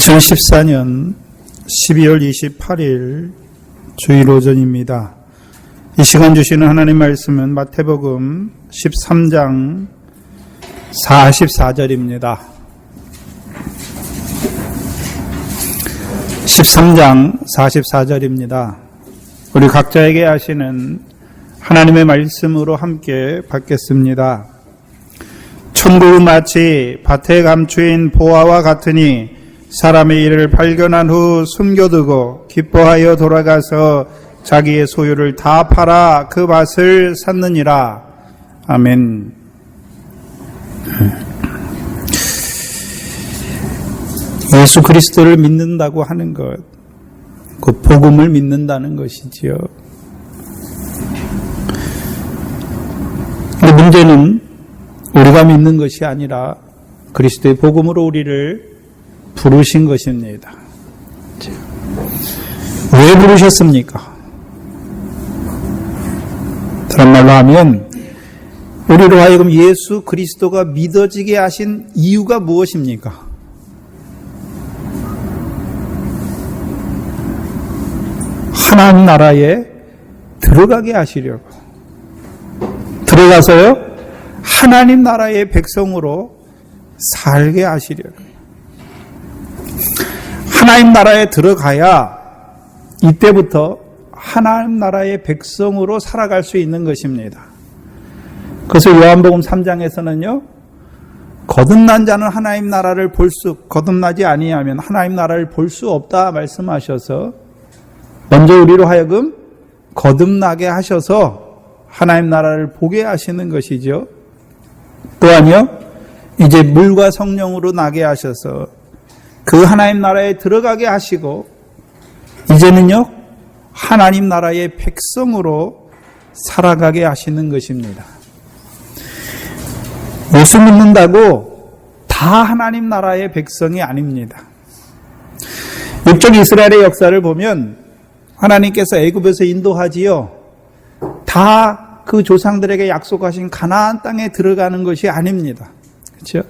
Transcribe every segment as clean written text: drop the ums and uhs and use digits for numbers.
2014년 12월 28일 주일 오전입니다. 이 시간 주시는 하나님 말씀은 마태복음 13장 44절입니다. 13장 44절입니다. 우리 각자에게 하시는 하나님의 말씀으로 함께 받겠습니다. 천국은 마치 밭에 감추인 보화와 같으니 사람의 일을 발견한 후 숨겨두고 기뻐하여 돌아가서 자기의 소유를 다 팔아 그 밭을 샀느니라. 아멘. 예수 그리스도를 믿는다고 하는 것, 그 복음을 믿는다는 것이지요. 근데 문제는 우리가 믿는 것이 아니라 그리스도의 복음으로 우리를 부르신 것입니다. 왜 부르셨습니까? 다른 말로 하면 우리로 하여금 예수 그리스도가 믿어지게 하신 이유가 무엇입니까? 하나님 나라에 들어가게 하시려고, 들어가서요 하나님 나라의 백성으로 살게 하시려고. 하나님 나라에 들어가야 이때부터 하나님 나라의 백성으로 살아갈 수 있는 것입니다. 그래서 요한복음 3장에서는요, 거듭난 자는 하나님 나라를 거듭나지 아니하면 하나님 나라를 볼 수 없다 말씀하셔서 먼저 우리로 하여금 거듭나게 하셔서 하나님 나라를 보게 하시는 것이죠. 또한요, 이제 물과 성령으로 나게 하셔서 그 하나님 나라에 들어가게 하시고 이제는요 하나님 나라의 백성으로 살아가게 하시는 것입니다. 예수 믿는다고 다 하나님 나라의 백성이 아닙니다. 육적 이스라엘의 역사를 보면 하나님께서 애굽에서 인도하지요. 다 그 조상들에게 약속하신 가나안 땅에 들어가는 것이 아닙니다. 그렇죠?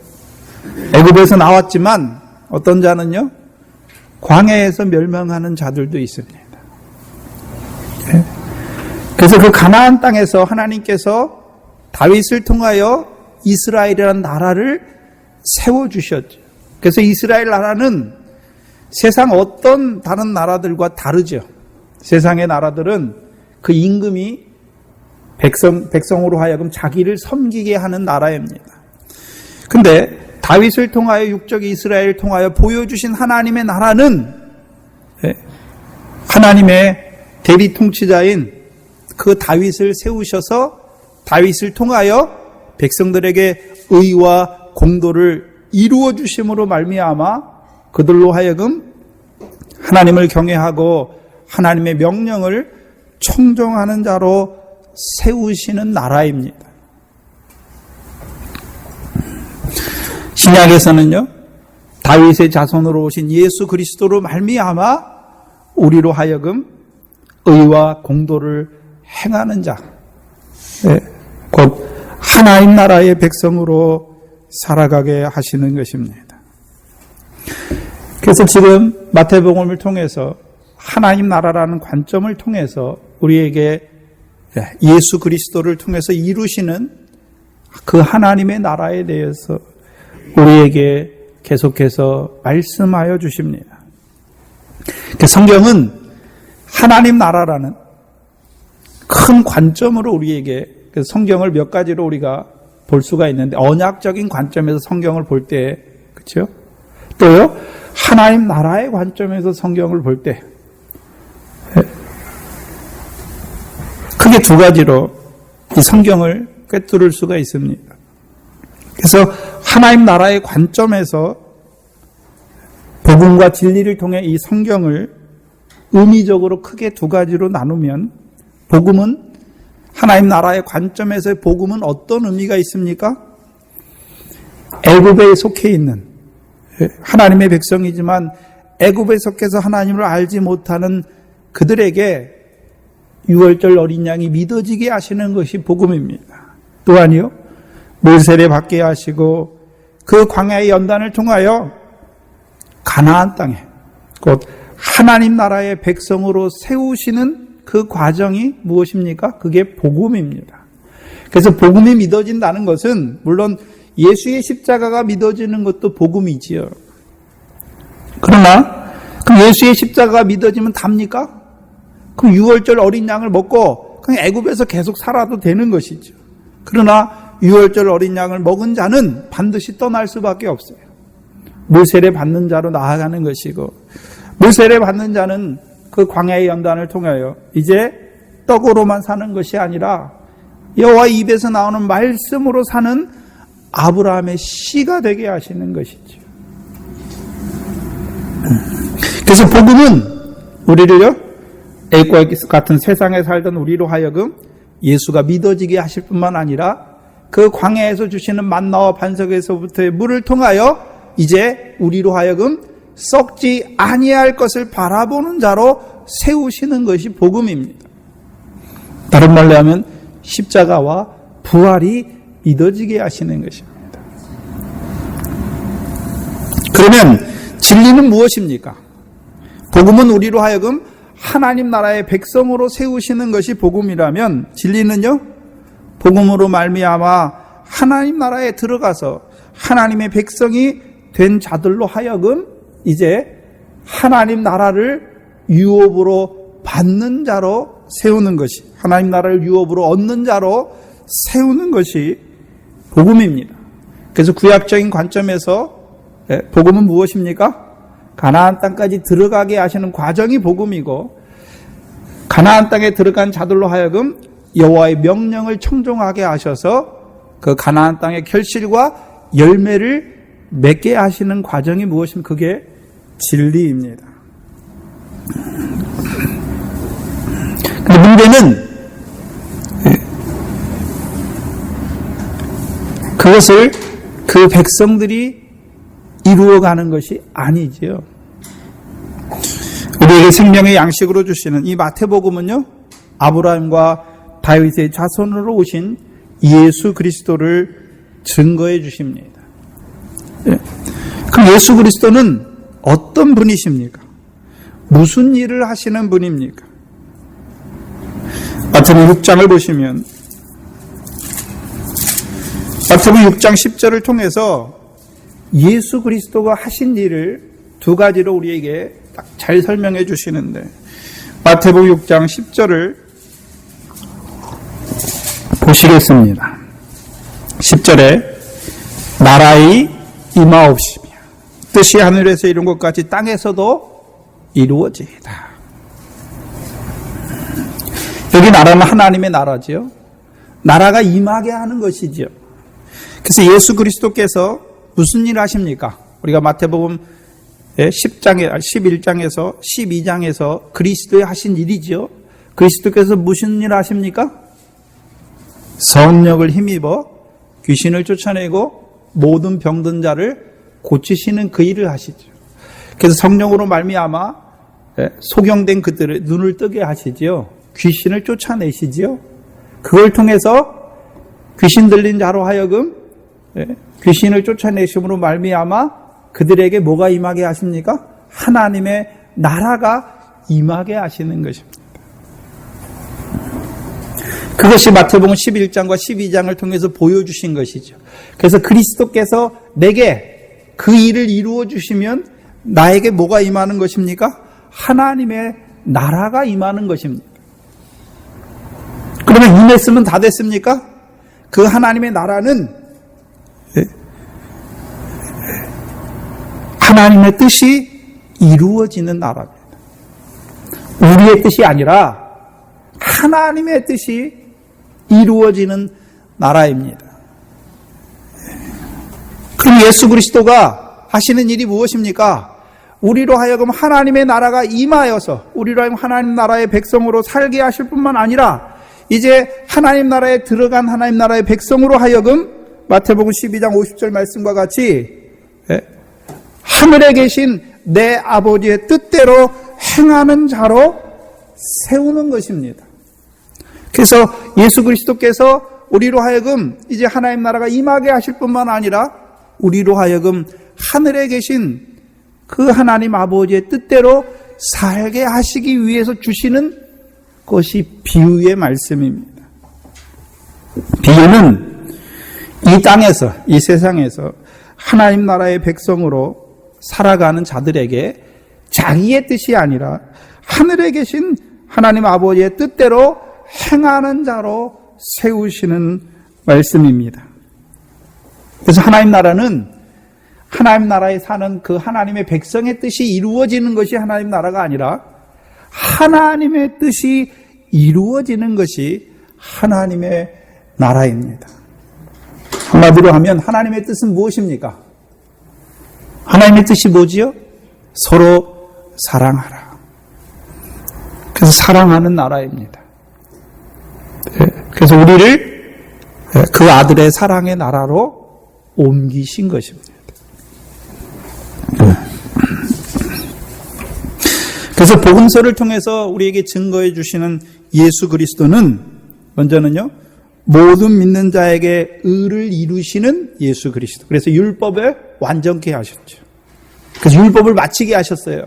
애굽에서 나왔지만 어떤 자는요, 광야에서 멸망하는 자들도 있습니다. 그래서 그 가나안 땅에서 하나님께서 다윗을 통하여 이스라엘이라는 나라를 세워주셨죠. 그래서 이스라엘 나라는 세상 어떤 다른 나라들과 다르죠. 세상의 나라들은 그 임금이 백성으로 하여금 자기를 섬기게 하는 나라입니다. 근데 다윗을 통하여 육적 이스라엘을 통하여 보여주신 하나님의 나라는 하나님의 대리 통치자인 그 다윗을 세우셔서 다윗을 통하여 백성들에게 의와 공도를 이루어 주심으로 말미암아 그들로 하여금 하나님을 경외하고 하나님의 명령을 청종하는 자로 세우시는 나라입니다. 신약에서는요, 다윗의 자손으로 오신 예수 그리스도로 말미암아 우리로 하여금 의와 공도를 행하는 자, 곧 하나님 나라의 백성으로 살아가게 하시는 것입니다. 그래서 지금 마태복음을 통해서 하나님 나라라는 관점을 통해서 우리에게 예수 그리스도를 통해서 이루시는 그 하나님의 나라에 대해서 우리에게 계속해서 말씀하여 주십니다. 성경은 하나님 나라라는 큰 관점으로 우리에게, 성경을 몇 가지로 우리가 볼 수가 있는데, 언약적인 관점에서 성경을 볼 때, 그렇죠? 또요, 하나님 나라의 관점에서 성경을 볼 때, 크게 두 가지로 이 성경을 꿰뚫을 수가 있습니다. 그래서 하나님 나라의 관점에서 복음과 진리를 통해 이 성경을 의미적으로 크게 두 가지로 나누면, 복음은 하나님 나라의 관점에서의 복음은 어떤 의미가 있습니까? 애굽에 속해 있는 하나님의 백성이지만 애굽에 속해서 하나님을 알지 못하는 그들에게 유월절 어린 양이 믿어지게 하시는 것이 복음입니다. 또한요, 물세례 받게 하시고 그 광야의 연단을 통하여 가나안 땅에 곧 하나님 나라의 백성으로 세우시는 그 과정이 무엇입니까? 그게 복음입니다. 그래서 복음이 믿어진다는 것은 물론 예수의 십자가가 믿어지는 것도 복음이지요. 그러나 그럼 예수의 십자가가 믿어지면 답니까? 그럼 6월절 어린 양을 먹고 그냥 애굽에서 계속 살아도 되는 것이죠. 그러나 6월절 어린 양을 먹은 자는 반드시 떠날 수밖에 없어요. 물세례 받는 자로 나아가는 것이고, 물세례 받는 자는 그 광야의 연단을 통하여 이제 떡으로만 사는 것이 아니라 여호와 입에서 나오는 말씀으로 사는 아브라함의 씨가 되게 하시는 것이죠. 그래서 복음은 우리를요, 애국과 같은 세상에 살던 우리로 하여금 예수가 믿어지게 하실 뿐만 아니라 그 광야에서 주시는 만나와 반석에서부터의 물을 통하여 이제 우리로 하여금 썩지 아니할 것을 바라보는 자로 세우시는 것이 복음입니다. 다른 말로 하면 십자가와 부활이 믿어지게 하시는 것입니다. 그러면 진리는 무엇입니까? 복음은 우리로 하여금 하나님 나라의 백성으로 세우시는 것이 복음이라면 진리는요, 복음으로 말미암아 하나님 나라에 들어가서 하나님의 백성이 된 자들로 하여금 이제 하나님 나라를 유업으로 받는 자로 세우는 것이, 하나님 나라를 유업으로 얻는 자로 세우는 것이 복음입니다. 그래서 구약적인 관점에서 복음은 무엇입니까? 가나안 땅까지 들어가게 하시는 과정이 복음이고, 가나안 땅에 들어간 자들로 하여금 여호와의 명령을 청종하게 하셔서 그 가나안 땅의 결실과 열매를 맺게 하시는 과정이 무엇입니까? 그게 진리입니다. 근데 문제는 그것을 그 백성들이 이루어가는 것이 아니지요. 우리에게 생명의 양식으로 주시는 이 마태복음은요, 아브라함과 다윗의 자손으로 오신 예수 그리스도를 증거해 주십니다. 그럼 예수 그리스도는 어떤 분이십니까? 무슨 일을 하시는 분입니까? 마태복음 6장을 보시면 마태복음 6장 10절을 통해서 예수 그리스도가 하신 일을 두 가지로 우리에게 딱 잘 설명해 주시는데, 마태복음 6장 10절을 보시겠습니다. 10절에 나라의 임하옵시며 뜻이 하늘에서 이룬 것 같이 땅에서도 이루어지이다. 여기 나라는 하나님의 나라지요. 나라가 임하게 하는 것이지요. 그래서 예수 그리스도께서 무슨 일을 하십니까? 우리가 마태복음 11장에서 12장에서 그리스도의 하신 일이지요. 그리스도께서 무슨 일을 하십니까? 성령을 힘입어 귀신을 쫓아내고 모든 병든 자를 고치시는 그 일을 하시죠. 그래서 성령으로 말미암아 소경된 그들의 눈을 뜨게 하시지요. 귀신을 쫓아내시지요. 그걸 통해서 귀신 들린 자로 하여금 귀신을 쫓아내심으로 말미암아 그들에게 뭐가 임하게 하십니까? 하나님의 나라가 임하게 하시는 것입니다. 그것이 마태복음 11장과 12장을 통해서 보여주신 것이죠. 그래서 그리스도께서 내게 그 일을 이루어 주시면 나에게 뭐가 임하는 것입니까? 하나님의 나라가 임하는 것입니다. 그러면 임했으면 다 됐습니까? 그 하나님의 나라는 하나님의 뜻이 이루어지는 나라입니다. 우리의 뜻이 아니라 하나님의 뜻이 이루어지는 나라입니다. 그럼 예수 그리스도가 하시는 일이 무엇입니까? 우리로 하여금 하나님의 나라가 임하여서 우리로 하여금 하나님 나라의 백성으로 살게 하실 뿐만 아니라 이제 하나님 나라에 들어간 하나님 나라의 백성으로 하여금 마태복음 12장 50절 말씀과 같이 하늘에 계신 내 아버지의 뜻대로 행하는 자로 세우는 것입니다. 그래서 예수 그리스도께서 우리로 하여금 이제 하나님 나라가 임하게 하실 뿐만 아니라 우리로 하여금 하늘에 계신 그 하나님 아버지의 뜻대로 살게 하시기 위해서 주시는 것이 비유의 말씀입니다. 비유는 이 땅에서, 이 세상에서 하나님 나라의 백성으로 살아가는 자들에게 자기의 뜻이 아니라 하늘에 계신 하나님 아버지의 뜻대로 행하는 자로 세우시는 말씀입니다. 그래서 하나님 나라는 하나님 나라에 사는 그 하나님의 백성의 뜻이 이루어지는 것이 하나님 나라가 아니라 하나님의 뜻이 이루어지는 것이 하나님의 나라입니다. 한마디로 하면 하나님의 뜻은 무엇입니까? 하나님의 뜻이 뭐지요? 서로 사랑하라. 그래서 사랑하는 나라입니다. 그래서 우리를 그 아들의 사랑의 나라로 옮기신 것입니다. 그래서 복음서를 통해서 우리에게 증거해 주시는 예수 그리스도는 먼저는요, 모든 믿는 자에게 의를 이루시는 예수 그리스도. 그래서 율법을 완전케 하셨죠. 그래서 율법을 마치게 하셨어요.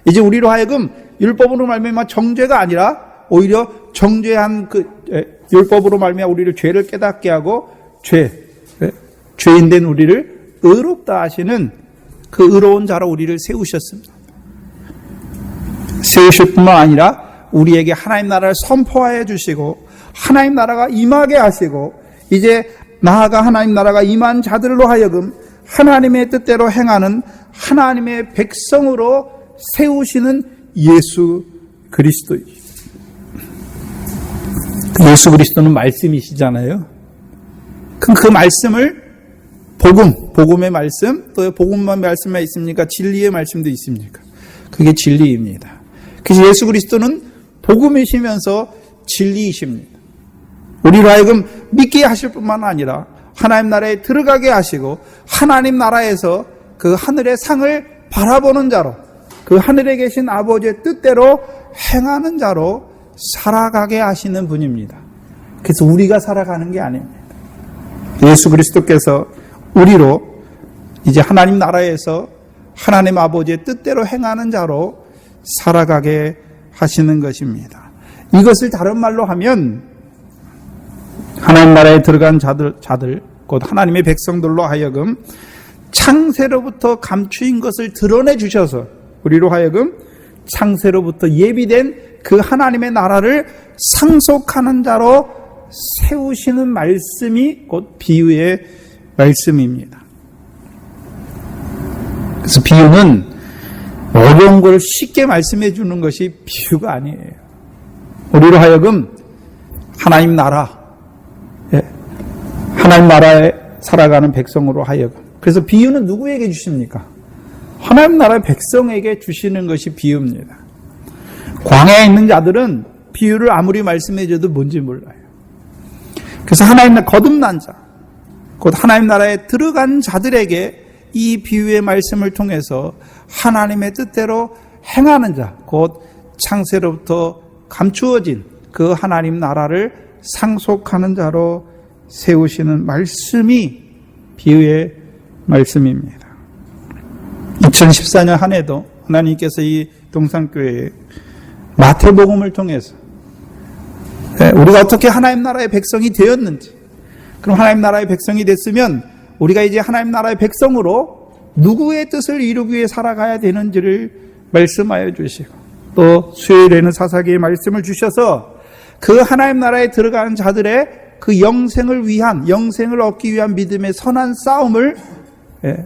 이제 우리로 하여금 율법으로 말미암아 정죄가 아니라 오히려 정죄한 그 율법으로 말미암아 우리를 죄를 깨닫게 하고 죄인된 우리를 의롭다 하시는 그 의로운 자로 우리를 세우셨습니다. 세우실 뿐만 아니라 우리에게 하나님 나라를 선포하여 주시고 하나님 나라가 임하게 하시고 이제 나아가 하나님 나라가 임한 자들로 하여금 하나님의 뜻대로 행하는 하나님의 백성으로 세우시는 예수 그리스도입니다. 예수 그리스도는 말씀이시잖아요. 그럼 그 말씀을 복음의 말씀, 또 복음만 말씀만 있습니까? 진리의 말씀도 있습니까? 그게 진리입니다. 그래서 예수 그리스도는 복음이시면서 진리이십니다. 우리로 하여금 믿게 하실 뿐만 아니라 하나님 나라에 들어가게 하시고 하나님 나라에서 그 하늘의 상을 바라보는 자로 그 하늘에 계신 아버지의 뜻대로 행하는 자로 살아가게 하시는 분입니다. 그래서 우리가 살아가는 게 아닙니다. 예수 그리스도께서 우리로 이제 하나님 나라에서 하나님 아버지의 뜻대로 행하는 자로 살아가게 하시는 것입니다. 이것을 다른 말로 하면 하나님 나라에 들어간 자들 곧 하나님의 백성들로 하여금 창세로부터 감추인 것을 드러내 주셔서 우리로 하여금 창세로부터 예비된 그 하나님의 나라를 상속하는 자로 세우시는 말씀이 곧 비유의 말씀입니다. 그래서 비유는 어려운 걸 쉽게 말씀해 주는 것이 비유가 아니에요. 우리로 하여금 하나님 나라, 하나님 나라에 살아가는 백성으로 하여금. 그래서 비유는 누구에게 주십니까? 하나님 나라의 백성에게 주시는 것이 비유입니다. 광야에 있는 자들은 비유를 아무리 말씀해 줘도 뭔지 몰라요. 그래서 하나님 나라 거듭난 자, 곧 하나님 나라에 들어간 자들에게 이 비유의 말씀을 통해서 하나님의 뜻대로 행하는 자, 곧 창세로부터 감추어진 그 하나님 나라를 상속하는 자로 세우시는 말씀이 비유의 말씀입니다. 2014년 한 해도 하나님께서 이 동산교회에 마태복음을 통해서 우리가 어떻게 하나님 나라의 백성이 되었는지, 그럼 하나님 나라의 백성이 됐으면 우리가 이제 하나님 나라의 백성으로 누구의 뜻을 이루기 위해 살아가야 되는지를 말씀하여 주시고, 또 수요일에는 사사기의 말씀을 주셔서 그 하나님 나라에 들어가는 자들의 그 영생을 얻기 위한 믿음의 선한 싸움을,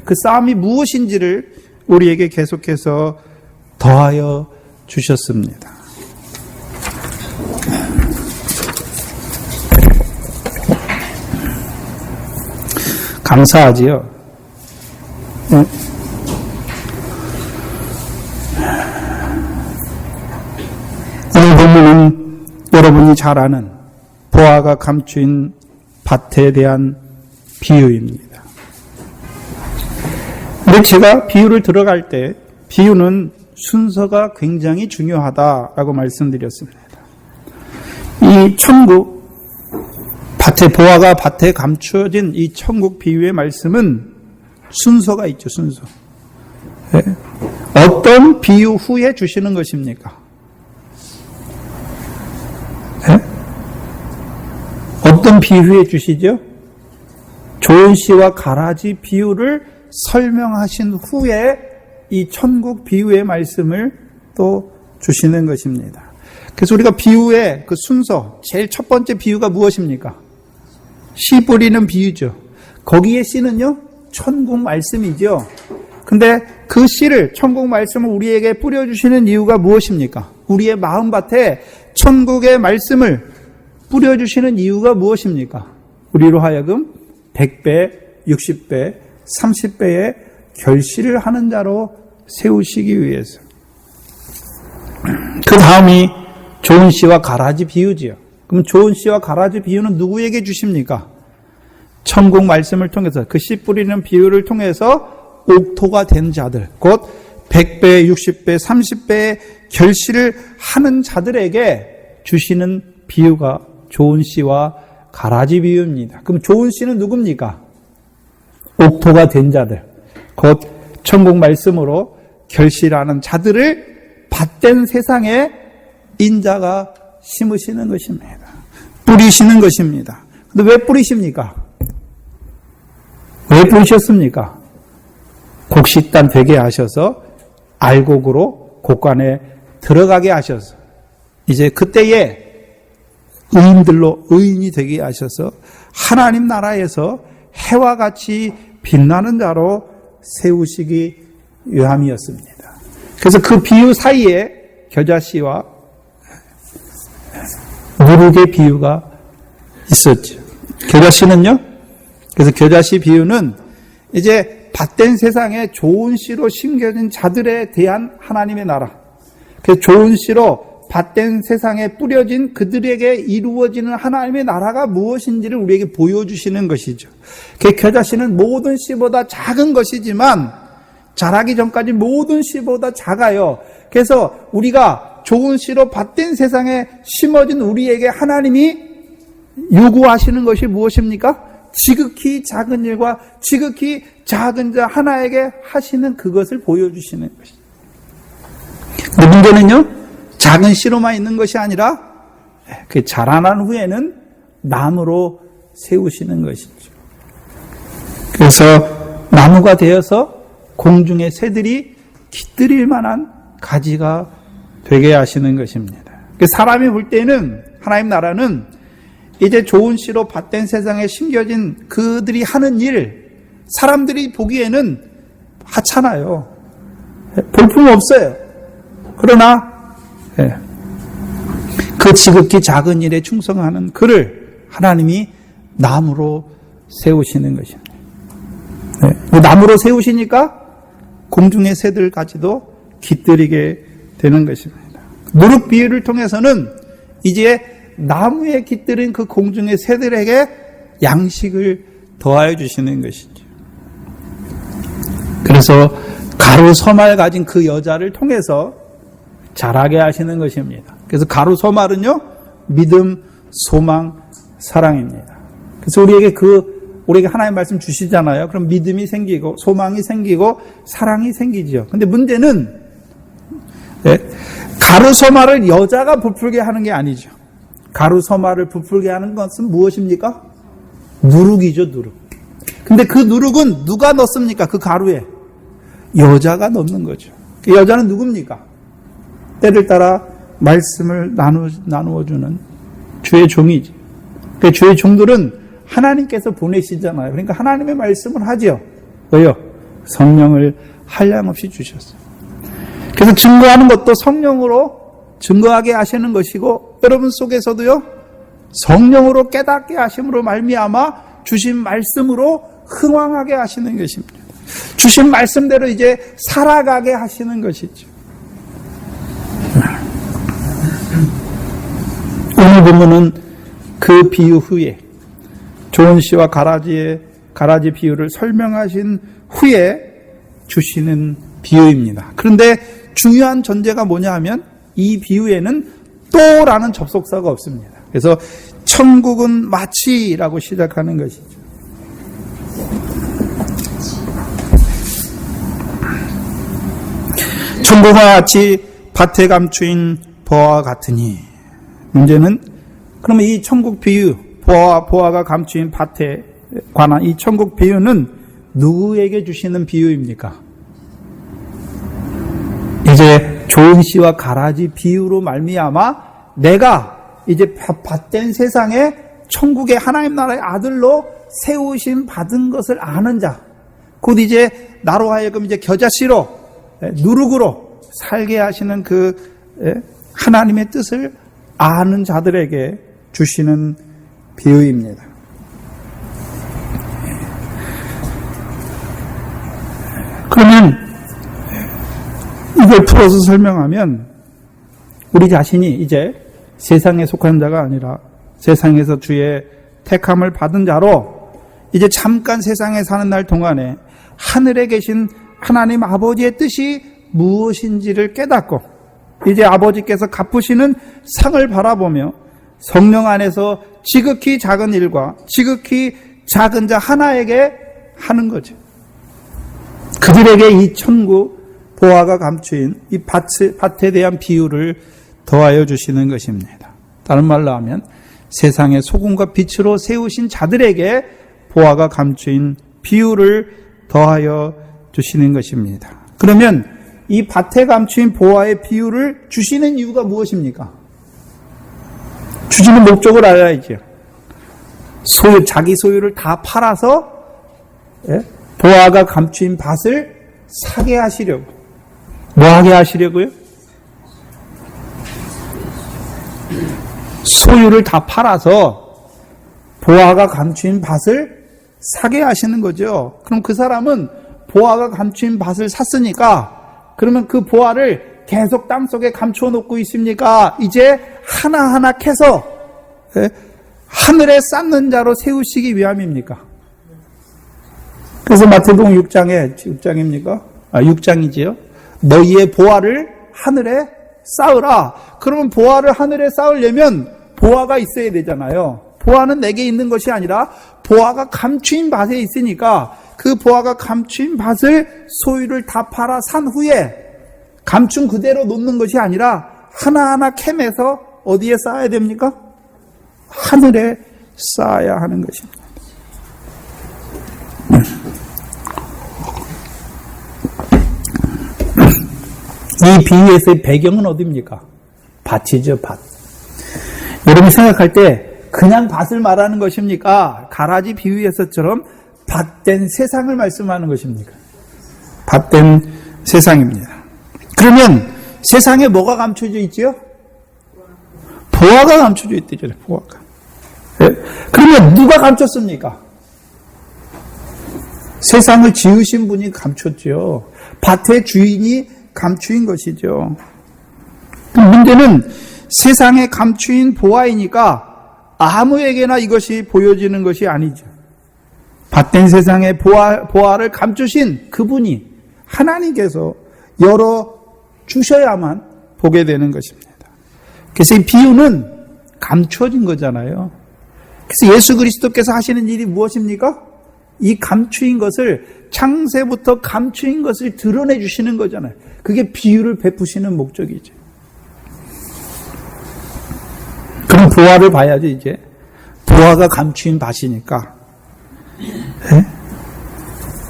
그 싸움이 무엇인지를 우리에게 계속해서 더하여 주셨습니다. 감사하지요. 오늘 본문은 여러분이 잘 아는 보화가 감추인 밭에 대한 비유입니다. 근데 제가 비유를 들어갈 때 비유는 순서가 굉장히 중요하다라고 말씀드렸습니다. 이 천국, 보화가 밭에 감추어진 이 천국 비유의 말씀은 순서가 있죠, 순서. 어떤 비유 후에 주시는 것입니까? 네? 어떤 비유에 주시죠? 좋은 씨와 가라지 비유를 설명하신 후에 이 천국 비유의 말씀을 또 주시는 것입니다. 그래서 우리가 비유의 그 순서, 제일 첫 번째 비유가 무엇입니까? 씨 뿌리는 비유죠. 거기에 씨는요, 천국 말씀이죠. 근데 그 씨를, 천국 말씀을 우리에게 뿌려주시는 이유가 무엇입니까? 우리의 마음밭에 천국의 말씀을 뿌려주시는 이유가 무엇입니까? 우리로 하여금 100배, 60배, 30배의 결실을 하는 자로 세우시기 위해서. 그 다음이 좋은 씨와 가라지 비유지요. 그럼 좋은 씨와 가라지 비유는 누구에게 주십니까? 천국 말씀을 통해서, 그 씨 뿌리는 비유를 통해서 옥토가 된 자들, 곧 100배, 60배, 30배의 결실을 하는 자들에게 주시는 비유가 좋은 씨와 가라지 비유입니다. 그럼 좋은 씨는 누굽니까? 옥토가 된 자들, 곧 천국 말씀으로 결실하는 자들을 밭된 세상에 인자가 심으시는 것입니다. 뿌리시는 것입니다. 근데 왜 뿌리십니까? 왜 뿌리셨습니까? 곡식단 되게 하셔서 알곡으로 곡간에 들어가게 하셔서 이제 그때에 의인들로 의인이 되게 하셔서 하나님 나라에서 해와 같이 빛나는 자로 세우시기 위함이었습니다. 그래서 그 비유 사이에 겨자씨와 누룩의 비유가 있었죠. 겨자씨는요, 그래서 겨자씨 비유는 이제 밭된 세상에 좋은 씨로 심겨진 자들에 대한 하나님의 나라, 그래서 좋은 씨로 밭된 세상에 뿌려진 그들에게 이루어지는 하나님의 나라가 무엇인지를 우리에게 보여주시는 것이죠. 그 겨자씨는 모든 씨보다 작은 것이지만 자라기 전까지 모든 씨보다 작아요. 그래서 우리가 좋은 씨로 밭된 세상에 심어진 우리에게 하나님이 요구하시는 것이 무엇입니까? 지극히 작은 일과 지극히 작은 자 하나에게 하시는 그것을 보여주시는 것이죠. 문제는요, 작은 씨로만 있는 것이 아니라 그 자라난 후에는 나무로 세우시는 것이죠. 그래서 나무가 되어서 공중의 새들이 깃들일 만한 가지가 되게 하시는 것입니다. 사람이 볼 때는 하나님 나라는 이제 좋은 씨로 밭된 세상에 심겨진 그들이 하는 일, 사람들이 보기에는 하찮아요. 볼품 없어요. 그러나 그 지극히 작은 일에 충성하는 그를 하나님이 나무로 세우시는 것입니다. 나무로 세우시니까 공중의 새들까지도 깃들이게 되는 것입니다. 누룩 비유를 통해서는 이제 나무에 깃들인 그 공중의 새들에게 양식을 더하여 주시는 것이죠. 그래서 가루 서말 가진 그 여자를 통해서 자라게 하시는 것입니다. 그래서 가루 서말은요, 믿음, 소망, 사랑입니다. 그래서 우리에게 하나님 말씀 주시잖아요. 그럼 믿음이 생기고 소망이 생기고 사랑이 생기죠. 근데 문제는 가루 서말을 여자가 부풀게 하는 게 아니죠. 가루 서말을 부풀게 하는 것은 무엇입니까? 누룩이죠, 누룩. 근데 그 누룩은 누가 넣습니까? 그 가루에 여자가 넣는 거죠. 그 여자는 누굽니까? 때를 따라 말씀을 나누어주는 주의 종이지. 그 주의 종들은 하나님께서 보내시잖아요. 그러니까 하나님의 말씀을 하죠. 왜요? 성령을 한량없이 주셨어요. 그래서 증거하는 것도 성령으로 증거하게 하시는 것이고, 여러분 속에서도요, 성령으로 깨닫게 하심으로 말미암아 주신 말씀으로 흥왕하게 하시는 것입니다. 주신 말씀대로 이제 살아가게 하시는 것이죠. 오늘 본문은 그 비유 후에 좋은 씨와 가라지 비유를 설명하신 후에 주시는 비유입니다. 그런데 중요한 전제가 뭐냐 하면 이 비유에는 또라는 접속사가 없습니다. 그래서 천국은 마치라고 시작하는 것이죠. 천국과 같이 밭에 감추인 보화와 같으니. 문제는 그러면 이 천국 비유, 보화가 감추인 밭에 관한 이 천국 비유는 누구에게 주시는 비유입니까? 이제 좋은 씨와 가라지 비유로 말미암아 내가 이제 밭된 세상에 천국의 하나님 나라의 아들로 세우심 받은 것을 아는 자, 곧 이제 나로 하여금 이제 겨자씨로 누룩으로 살게 하시는 그 하나님의 뜻을 아는 자들에게 주시는 비유입니다. 그러면 이걸 풀어서 설명하면 우리 자신이 이제 세상에 속한 자가 아니라 세상에서 주의 택함을 받은 자로 이제 잠깐 세상에 사는 날 동안에 하늘에 계신 하나님 아버지의 뜻이 무엇인지를 깨닫고 이제 아버지께서 갚으시는 상을 바라보며 성령 안에서 지극히 작은 일과 지극히 작은 자 하나에게 하는 거죠. 그들에게 이 천국 보화가 감추인 이 밭에 대한 비유를 더하여 주시는 것입니다. 다른 말로 하면 세상의 소금과 빛으로 세우신 자들에게 보화가 감추인 비유를 더하여 주시는 것입니다. 그러면 이 밭에 감추인 보화의 비유를 주시는 이유가 무엇입니까? 주시는 목적을 알아야죠. 자기 소유를 다 팔아서 보화가 감추인 밭을 사게 하시려고. 뭐 하게 하시려고요? 소유를 다 팔아서 보화가 감추인 밭을 사게 하시는 거죠. 그럼 그 사람은 보화가 감추인 밭을 샀으니까 그러면 그 보화를 계속 땅속에 감추어 놓고 있습니까? 이제 하나하나 캐서 하늘에 쌓는 자로 세우시기 위함입니까? 그래서 마태복음 6장입니까? 6장이지요. 너희의 보화를 하늘에 쌓으라. 그러면 보화를 하늘에 쌓으려면 보화가 있어야 되잖아요. 보화는 내게 있는 것이 아니라 보화가 감추인 밭에 있으니까 그 보화가 감추인 밭을 소유를 다 팔아 산 후에 감춘 그대로 놓는 것이 아니라 하나하나 캐내서 어디에 쌓아야 됩니까? 하늘에 쌓아야 하는 것입니다. 이 비유에서의 배경은 어디입니까? 밭이죠, 밭. 여러분이 생각할 때 그냥 밭을 말하는 것입니까? 가라지 비유에서처럼 밭된 세상을 말씀하는 것입니까? 밭된 세상입니다. 그러면 세상에 뭐가 감춰져 있지요? 보화가 감춰져 있대요, 보화가. 그러면 누가 감췄습니까? 세상을 지으신 분이 감췄죠. 밭의 주인이 감추인 것이죠. 문제는 세상에 감추인 보화이니까 아무에게나 이것이 보여지는 것이 아니죠. 밭된 세상의 보화를 감추신 그분이 하나님께서 열어 주셔야만 보게 되는 것입니다. 그래서 이 비유는 감추어진 거잖아요. 그래서 예수 그리스도께서 하시는 일이 무엇입니까? 이 감추인 것을, 창세부터 감추인 것을 드러내 주시는 거잖아요. 그게 비유를 베푸시는 목적이죠. 그럼 보화를 봐야죠, 이제. 보화가 감추인 밭이니까. 네?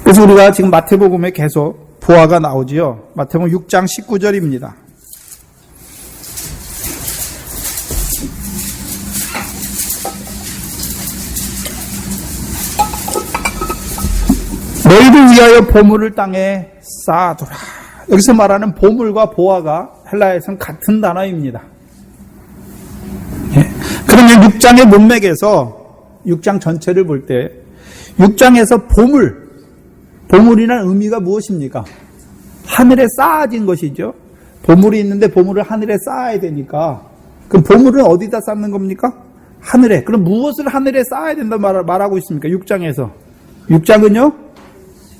그래서 우리가 지금 마태복음에 계속 보화가 나오지요. 마태복음 6장 19절입니다. 너희를 위하여 보물을 땅에 쌓아두라. 여기서 말하는 보물과 보화가 헬라에서는 같은 단어입니다. 예? 그러면 6장의 문맥에서 6장 전체를 볼 때 6장에서 보물이라는 의미가 무엇입니까? 하늘에 쌓아진 것이죠. 보물이 있는데 보물을 하늘에 쌓아야 되니까. 그럼 보물은 어디다 쌓는 겁니까? 하늘에. 그럼 무엇을 하늘에 쌓아야 된다 말하고 있습니까? 6장에서. 6장은요?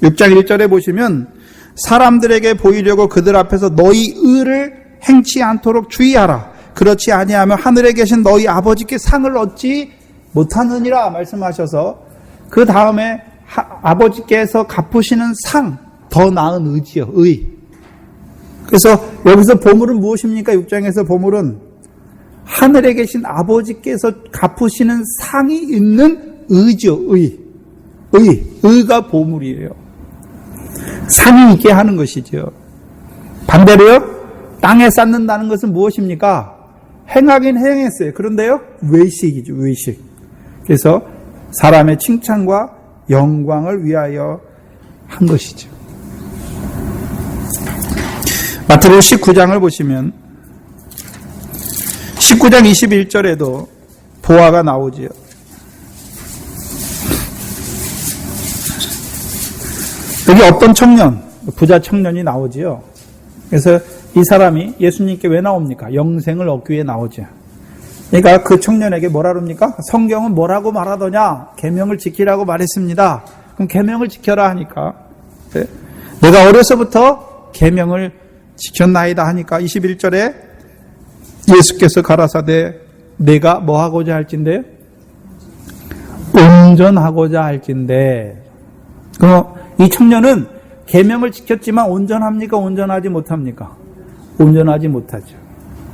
6장 1절에 보시면 사람들에게 보이려고 그들 앞에서 너희 의를 행치 않도록 주의하라. 그렇지 아니하면 하늘에 계신 너희 아버지께 상을 얻지 못하느니라 말씀하셔서 그 다음에 아버지께서 갚으시는 상, 더 나은 의지요. 의. 그래서 여기서 보물은 무엇입니까? 6장에서 보물은 하늘에 계신 아버지께서 갚으시는 상이 있는 의죠. 의가 보물이에요. 상이 있게 하는 것이죠. 반대로요, 땅에 쌓는다는 것은 무엇입니까? 행하긴 행했어요. 그런데요, 외식이죠, 외식. 그래서 사람의 칭찬과 영광을 위하여 한 것이죠. 마태복음 19장을 보시면 19장 21절에도 보화가 나오지요. 여기 어떤 청년, 부자 청년이 나오지요. 그래서 이 사람이 예수님께 왜 나옵니까? 영생을 얻기 위해 나오죠. 그러니까 그 청년에게 뭐라 그럽니까? 성경은 뭐라고 말하더냐? 계명을 지키라고 말했습니다. 그럼 계명을 지켜라 하니까, 내가 어려서부터 계명을 지켰나이다 하니까 21절에 예수께서 가라사대 내가 뭐 하고자 할진대요? 온전하고자 할진대. 그럼 이 청년은 계명을 지켰지만 온전합니까? 온전하지 못합니까? 온전하지 못하죠.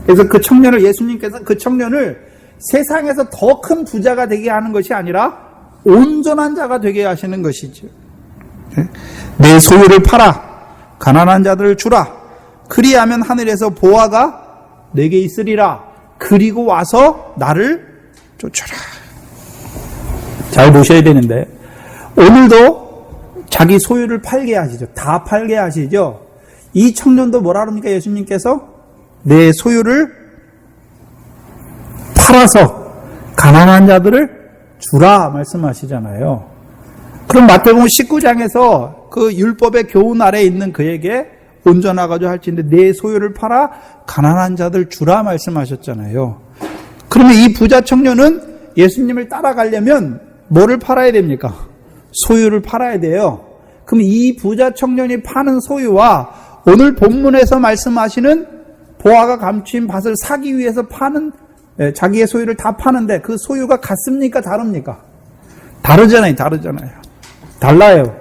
그래서 그 청년을, 예수님께서 그 청년을 세상에서 더 큰 부자가 되게 하는 것이 아니라 온전한 자가 되게 하시는 것이죠. 내 소유를 팔아 가난한 자들을 주라. 그리하면 하늘에서 보화가 내게 있으리라. 그리고 와서 나를 쫓아라. 잘 보셔야 되는데, 오늘도 자기 소유를 팔게 하시죠. 다 팔게 하시죠. 이 청년도 뭐라 그럽니까? 예수님께서 내 소유를 팔아서 가난한 자들을 주라 말씀하시잖아요. 그럼 마태복음 19장에서 그 율법의 교훈 아래에 있는 그에게 온전하고자 할지인데 내 소유를 팔아 가난한 자들 주라 말씀하셨잖아요. 그러면 이 부자 청년은 예수님을 따라가려면 뭐를 팔아야 됩니까? 소유를 팔아야 돼요. 그럼 이 부자 청년이 파는 소유와 오늘 본문에서 말씀하시는 보화가 감추인 밭을 사기 위해서 파는, 자기의 소유를 다 파는데 그 소유가 같습니까? 다릅니까? 다르잖아요. 달라요.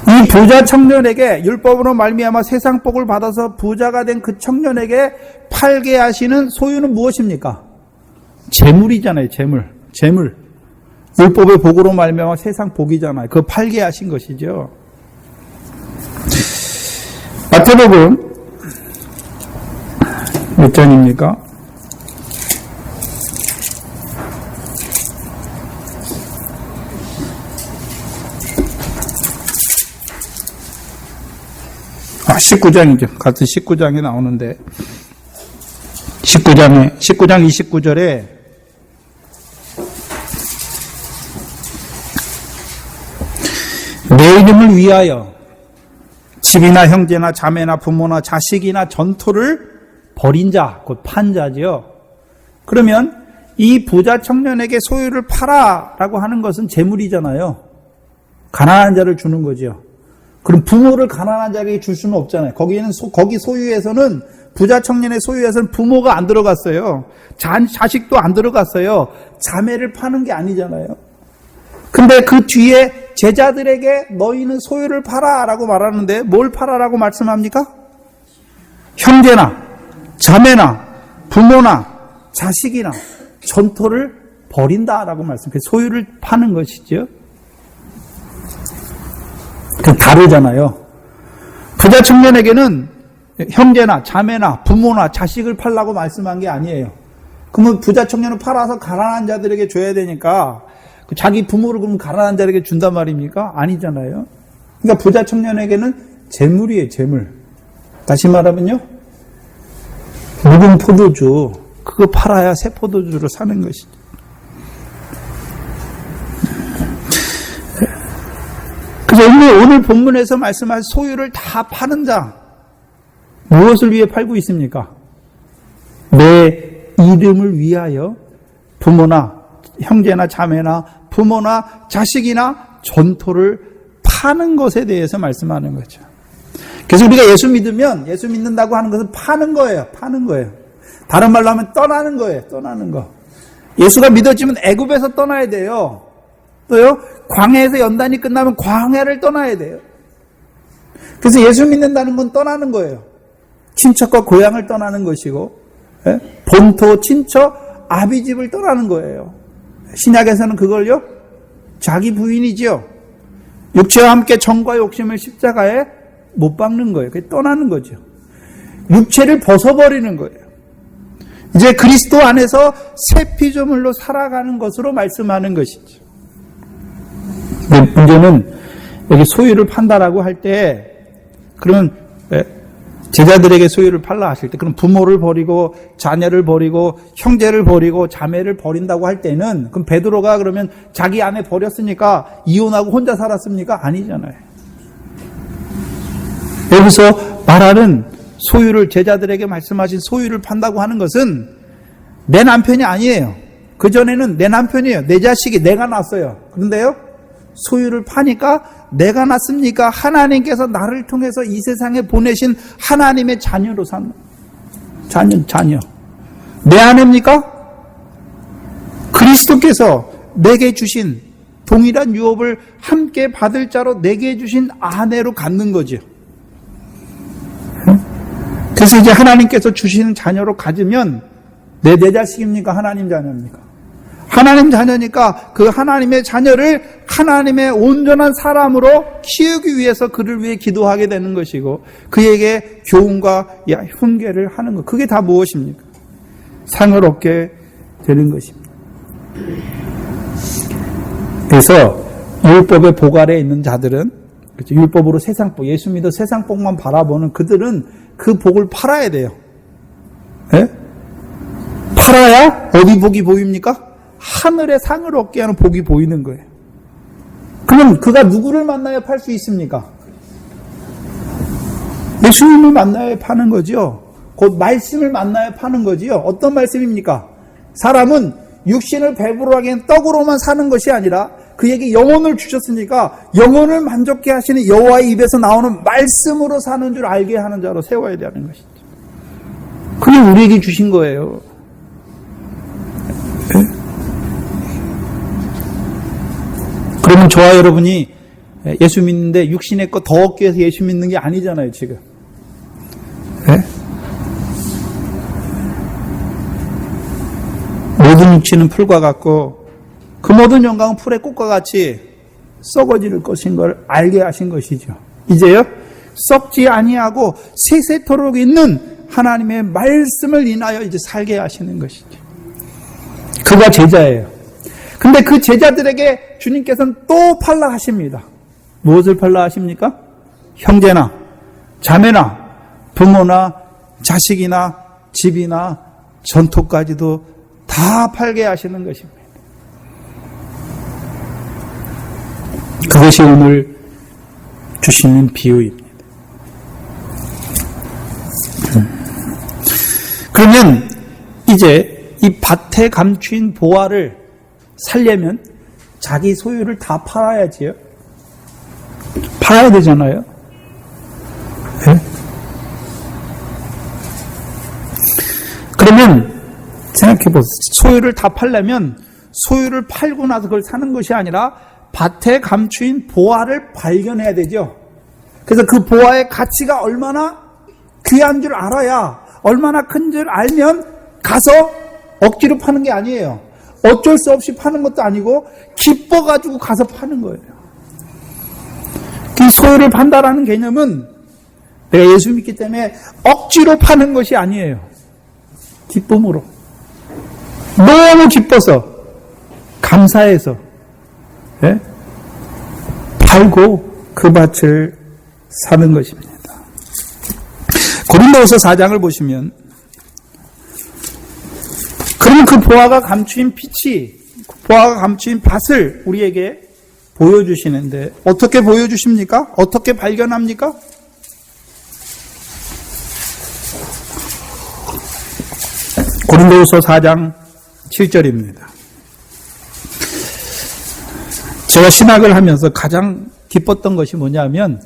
이 부자 청년에게 율법으로 말미암아 세상 복을 받아서 부자가 된 그 청년에게 팔게 하시는 소유는 무엇입니까? 재물이잖아요. 재물. 율법의 복으로 말미암아 세상 복이잖아요. 그거 팔게 하신 것이죠. 마태복음 몇 장입니까? 아, 19장이죠. 같은 19장에 나오는데 19장 29절에 내 이름을 위하여 집이나 형제나 자매나 부모나 자식이나 전토를 벌인 자, 곧 판 자지요. 그러면 이 부자 청년에게 소유를 팔아라고 하는 것은 재물이잖아요. 가난한 자를 주는 거죠. 그럼 부모를 가난한 자에게 줄 수는 없잖아요. 거기 소유에서는, 부자 청년의 소유에서는 부모가 안 들어갔어요. 자식도 안 들어갔어요. 자매를 파는 게 아니잖아요. 근데 그 뒤에 제자들에게 너희는 소유를 팔아라고 말하는데 뭘 팔아라고 말씀합니까? 형제나 자매나 부모나 자식이나 전토를 버린다라고 말씀해요. 소유를 파는 것이죠. 그 다르잖아요. 부자 청년에게는 형제나 자매나 부모나 자식을 팔라고 말씀한 게 아니에요. 그러면 부자 청년을 팔아서 가난한 자들에게 줘야 되니까 자기 부모를 그럼 가난한 자에게 준단 말입니까? 아니잖아요. 그러니까 부자 청년에게는 재물이에요, 재물. 다시 말하면요, 묵은 포도주, 그거 팔아야 새 포도주로 사는 것이죠. 그래서 오늘 본문에서 말씀하신 소유를 다 파는 자, 무엇을 위해 팔고 있습니까? 내 이름을 위하여 부모나 형제나 자매나 부모나 자식이나 전토를 파는 것에 대해서 말씀하는 거죠. 그래서 우리가 예수 믿으면, 예수 믿는다고 하는 것은 파는 거예요. 다른 말로 하면 떠나는 거예요. 떠나는 거. 예수가 믿어지면 애굽에서 떠나야 돼요. 또요, 광야에서 연단이 끝나면 광야를 떠나야 돼요. 그래서 예수 믿는다는 건 떠나는 거예요. 친척과 고향을 떠나는 것이고, 본토, 친척, 아비집을 떠나는 거예요. 신약에서는 그걸요, 자기 부인이지요. 육체와 함께 정과 욕심을 십자가에 못 박는 거예요. 그게 떠나는 거죠. 육체를 벗어버리는 거예요. 이제 그리스도 안에서 새 피조물로 살아가는 것으로 말씀하는 것이죠. 문제는 여기 소유를 판다라고 할 때, 그러면 제자들에게 소유를 팔라 하실 때, 그럼 부모를 버리고 자녀를 버리고 형제를 버리고 자매를 버린다고 할 때는, 그럼 베드로가 그러면 자기 아내 버렸으니까 이혼하고 혼자 살았습니까? 아니잖아요. 여기서 말하는 소유를, 제자들에게 말씀하신 소유를 판다고 하는 것은 내 남편이 아니에요. 그전에는 내 남편이에요. 내 자식이 내가 낳았어요. 그런데요, 소유를 파니까 내가 낳습니까? 하나님께서 나를 통해서 이 세상에 보내신 하나님의 자녀로 산 자녀. 내 아내입니까? 그리스도께서 내게 주신 동일한 유업을 함께 받을 자로 내게 주신 아내로 갖는 거죠. 그래서 이제 하나님께서 주시는 자녀로 가지면 내 자식입니까? 하나님 자녀입니까? 하나님 자녀니까 그 하나님의 자녀를 하나님의 온전한 사람으로 키우기 위해서 그를 위해 기도하게 되는 것이고, 그에게 교훈과 훈계를 하는 것. 그게 다 무엇입니까? 상을 얻게 되는 것입니다. 그래서 율법의 복 아래에 있는 자들은, 그렇죠, 율법으로 세상 복, 예수 믿어 세상 복만 바라보는 그들은 그 복을 팔아야 돼요. 네? 팔아야 어디 복이 보입니까? 하늘의 상을 얻게 하는 복이 보이는 거예요. 그러면 그가 누구를 만나야 팔 수 있습니까? 예수님을 만나야 파는 거죠. 곧 말씀을 만나야 파는 거지요. 어떤 말씀입니까? 사람은 육신을 배부르게 하기엔 떡으로만 사는 것이 아니라 그에게 영혼을 주셨으니까 영혼을 만족케 하시는 여호와의 입에서 나오는 말씀으로 사는 줄 알게 하는 자로 세워야 되는 것이죠. 그게 우리에게 주신 거예요. 네? 그러면 저와 여러분이 예수 믿는데 육신의 거 더 얻기 위해서 예수 믿는 게 아니잖아요, 지금. 네? 모든 육체는 풀과 같고 그 모든 영광은 풀의 꽃과 같이 썩어질 것인 걸 알게 하신 것이죠. 이제요, 썩지 아니하고 세세토록 있는 하나님의 말씀을 인하여 이제 살게 하시는 것이죠. 그가 제자예요. 근데 그 제자들에게 주님께서는 또 팔라 하십니다. 무엇을 팔라 하십니까? 형제나 자매나 부모나 자식이나 집이나 전토까지도 다 팔게 하시는 것입니다. 그것이 오늘 주시는 비유입니다. 그러면 이제 이 밭에 감추인 보화를 살려면 자기 소유를 다 팔아야지요. 팔아야 되잖아요. 네? 그러면 생각해보세요. 소유를 다 팔려면 소유를 팔고 나서 그걸 사는 것이 아니라 밭에 감추인 보화를 발견해야 되죠. 그래서 그 보화의 가치가 얼마나 귀한 줄 알아야, 얼마나 큰 줄 알면 가서 억지로 파는 게 아니에요. 어쩔 수 없이 파는 것도 아니고 기뻐가지고 가서 파는 거예요. 그 소유를 판다라는 개념은 내가 예수 믿기 때문에 억지로 파는 것이 아니에요. 기쁨으로. 너무 기뻐서, 감사해서, 예? 팔고 그 밭을 사는 것입니다. 고린도후서 4장을 보시면, 그러면 그 보화가 감추인 빛이, 보화가 감추인 밭을 우리에게 보여주시는데, 어떻게 보여주십니까? 어떻게 발견합니까? 고린도후서 4장 7절입니다. 제가 신학을 하면서 가장 기뻤던 것이 뭐냐면,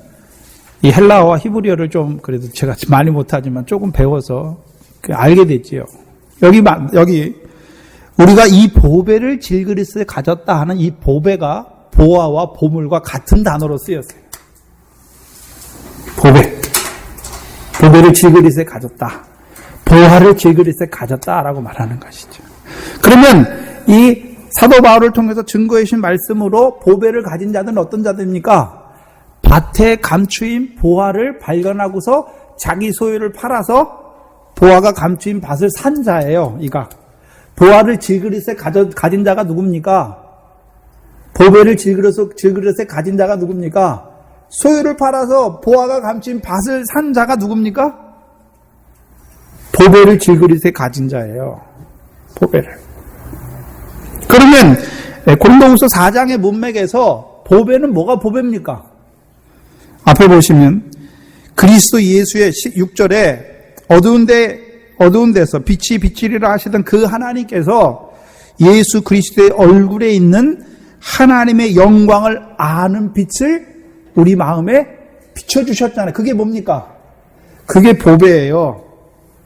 이 헬라어와 히브리어를 좀 그래도 제가 많이 못하지만 조금 배워서 알게 됐지요. 여기 우리가 이 보배를 질그리스에 가졌다 하는 이 보배가 보화와 보물과 같은 단어로 쓰였어요. 보배를 질그릇에 가졌다. 보화를 질그릇에 가졌다라고 말하는 것이죠. 그러면 이 사도 바울을 통해서 증거해 주신 말씀으로 보배를 가진 자들은 어떤 자들입니까? 밭에 감추인 보화를 발견하고서 자기 소유를 팔아서 보화가 감추인 밭을 산 자예요. 이가 보화를 질그릇에 가진 자가 누굽니까? 보배를 질그릇에 가진 자가 누굽니까? 소유를 팔아서 보화가 감추인 밭을 산 자가 누굽니까? 보배를 질그릇에 가진 자예요. 보배를. 그러면 고린도후서 4장의 문맥에서 보배는 뭐가 보배입니까? 앞에 보시면 그리스도 예수의 6절에 어두운 데서 빛이 비치리라 하시던 그 하나님께서 예수 그리스도의 얼굴에 있는 하나님의 영광을 아는 빛을 우리 마음에 비춰주셨잖아요. 그게 뭡니까? 그게 보배예요.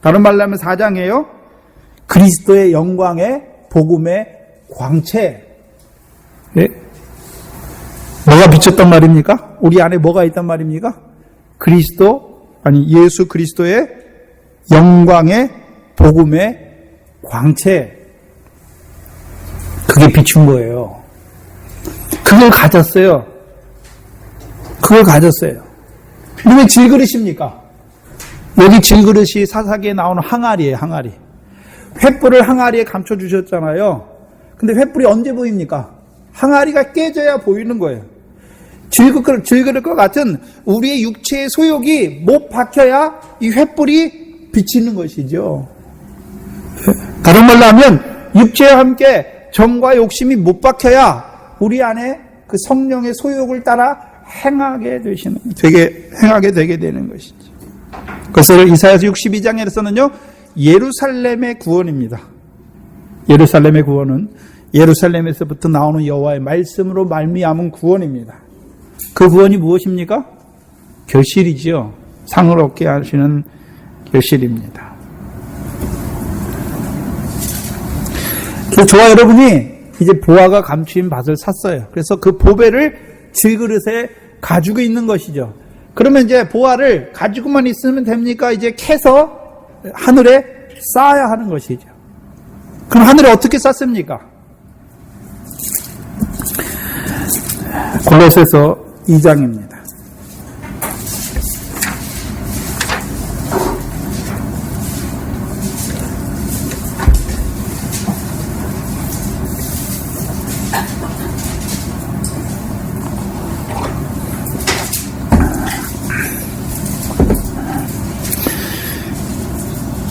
다른 말로 하면 4장이에요. 그리스도의 영광의 복음의 광채. 예? 뭐가 비쳤단 말입니까? 우리 안에 뭐가 있단 말입니까? 예수 그리스도의 영광의 복음의 광채. 그게 비춘 거예요. 그걸 가졌어요. 근데 왜 질그릇입니까? 여기 질그릇이 사사기에 나오는 항아리예요, 항아리. 횃불을 항아리에 감춰주셨잖아요. 근데 횃불이 언제 보입니까? 항아리가 깨져야 보이는 거예요. 질그릇과 같은 우리의 육체의 소욕이 못 박혀야 이 횃불이 비치는 것이죠. 다른 말로 하면 육체와 함께 정과 욕심이 못 박혀야 우리 안에 그 성령의 소욕을 따라 행하게 되게 되는 것이죠. 그래서 이사야서 62장에서는요, 예루살렘의 구원입니다. 예루살렘의 구원은 예루살렘에서부터 나오는 여호와의 말씀으로 말미암은 구원입니다. 그 구원이 무엇입니까? 결실이지요. 상을 얻게 하시는 결실입니다. 그래서 저와 여러분이 이제 보화가 감추인 밭을 샀어요. 그래서 그 보배를 질그릇에 가지고 있는 것이죠. 그러면 이제 보화를 가지고만 있으면 됩니까? 이제 캐서 하늘에 쌓아야 하는 것이죠. 그럼 하늘에 어떻게 쌓습니까? 골로새서 2장입니다.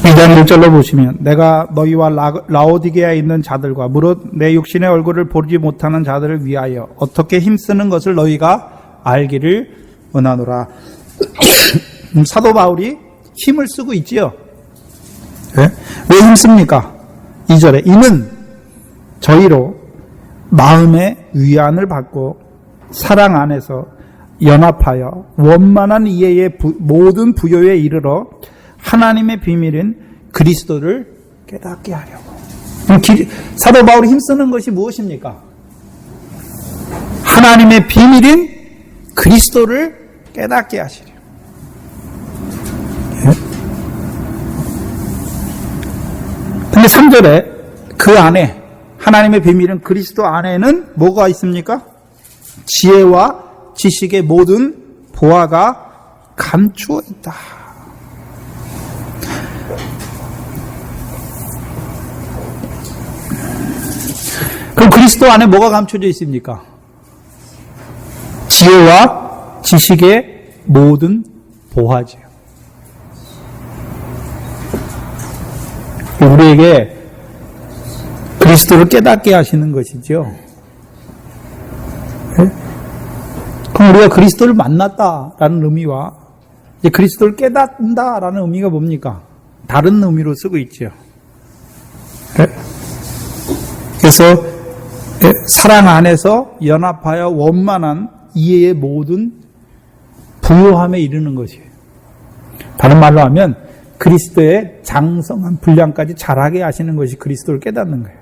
이장 1절로 보시면 내가 너희와 라오디게아에 있는 자들과 무릇 내 육신의 얼굴을 보지 못하는 자들을 위하여 어떻게 힘쓰는 것을 너희가 알기를 원하노라. 사도 바울이 힘을 쓰고 있지요. 네? 왜 힘씁니까? 2절에 이는 저희로 마음의 위안을 받고 사랑 안에서 연합하여 원만한 이해의 모든 부요에 이르러 하나님의 비밀인 그리스도를 깨닫게 하려고. 사도 바울이 힘쓰는 것이 무엇입니까? 하나님의 비밀인 그리스도를 깨닫게 하시려. 근데 3절에 그 안에 하나님의 비밀인 그리스도 안에는 뭐가 있습니까? 지혜와 지식의 모든 보화가 감추어 있다. 그럼 그리스도 안에 뭐가 감춰져 있습니까? 지혜와 지식의 모든 보화지요. 우리에게 그리스도를 깨닫게 하시는 것이죠. 네? 그럼 우리가 그리스도를 만났다라는 의미와 이제 그리스도를 깨닫는다라는 의미가 뭡니까? 다른 의미로 쓰고 있죠. 네? 그래서 사랑 안에서 연합하여 원만한 이해의 모든 부요함에 이르는 것이에요. 다른 말로 하면 그리스도의 장성한 분량까지 자라게 하시는 것이 그리스도를 깨닫는 거예요.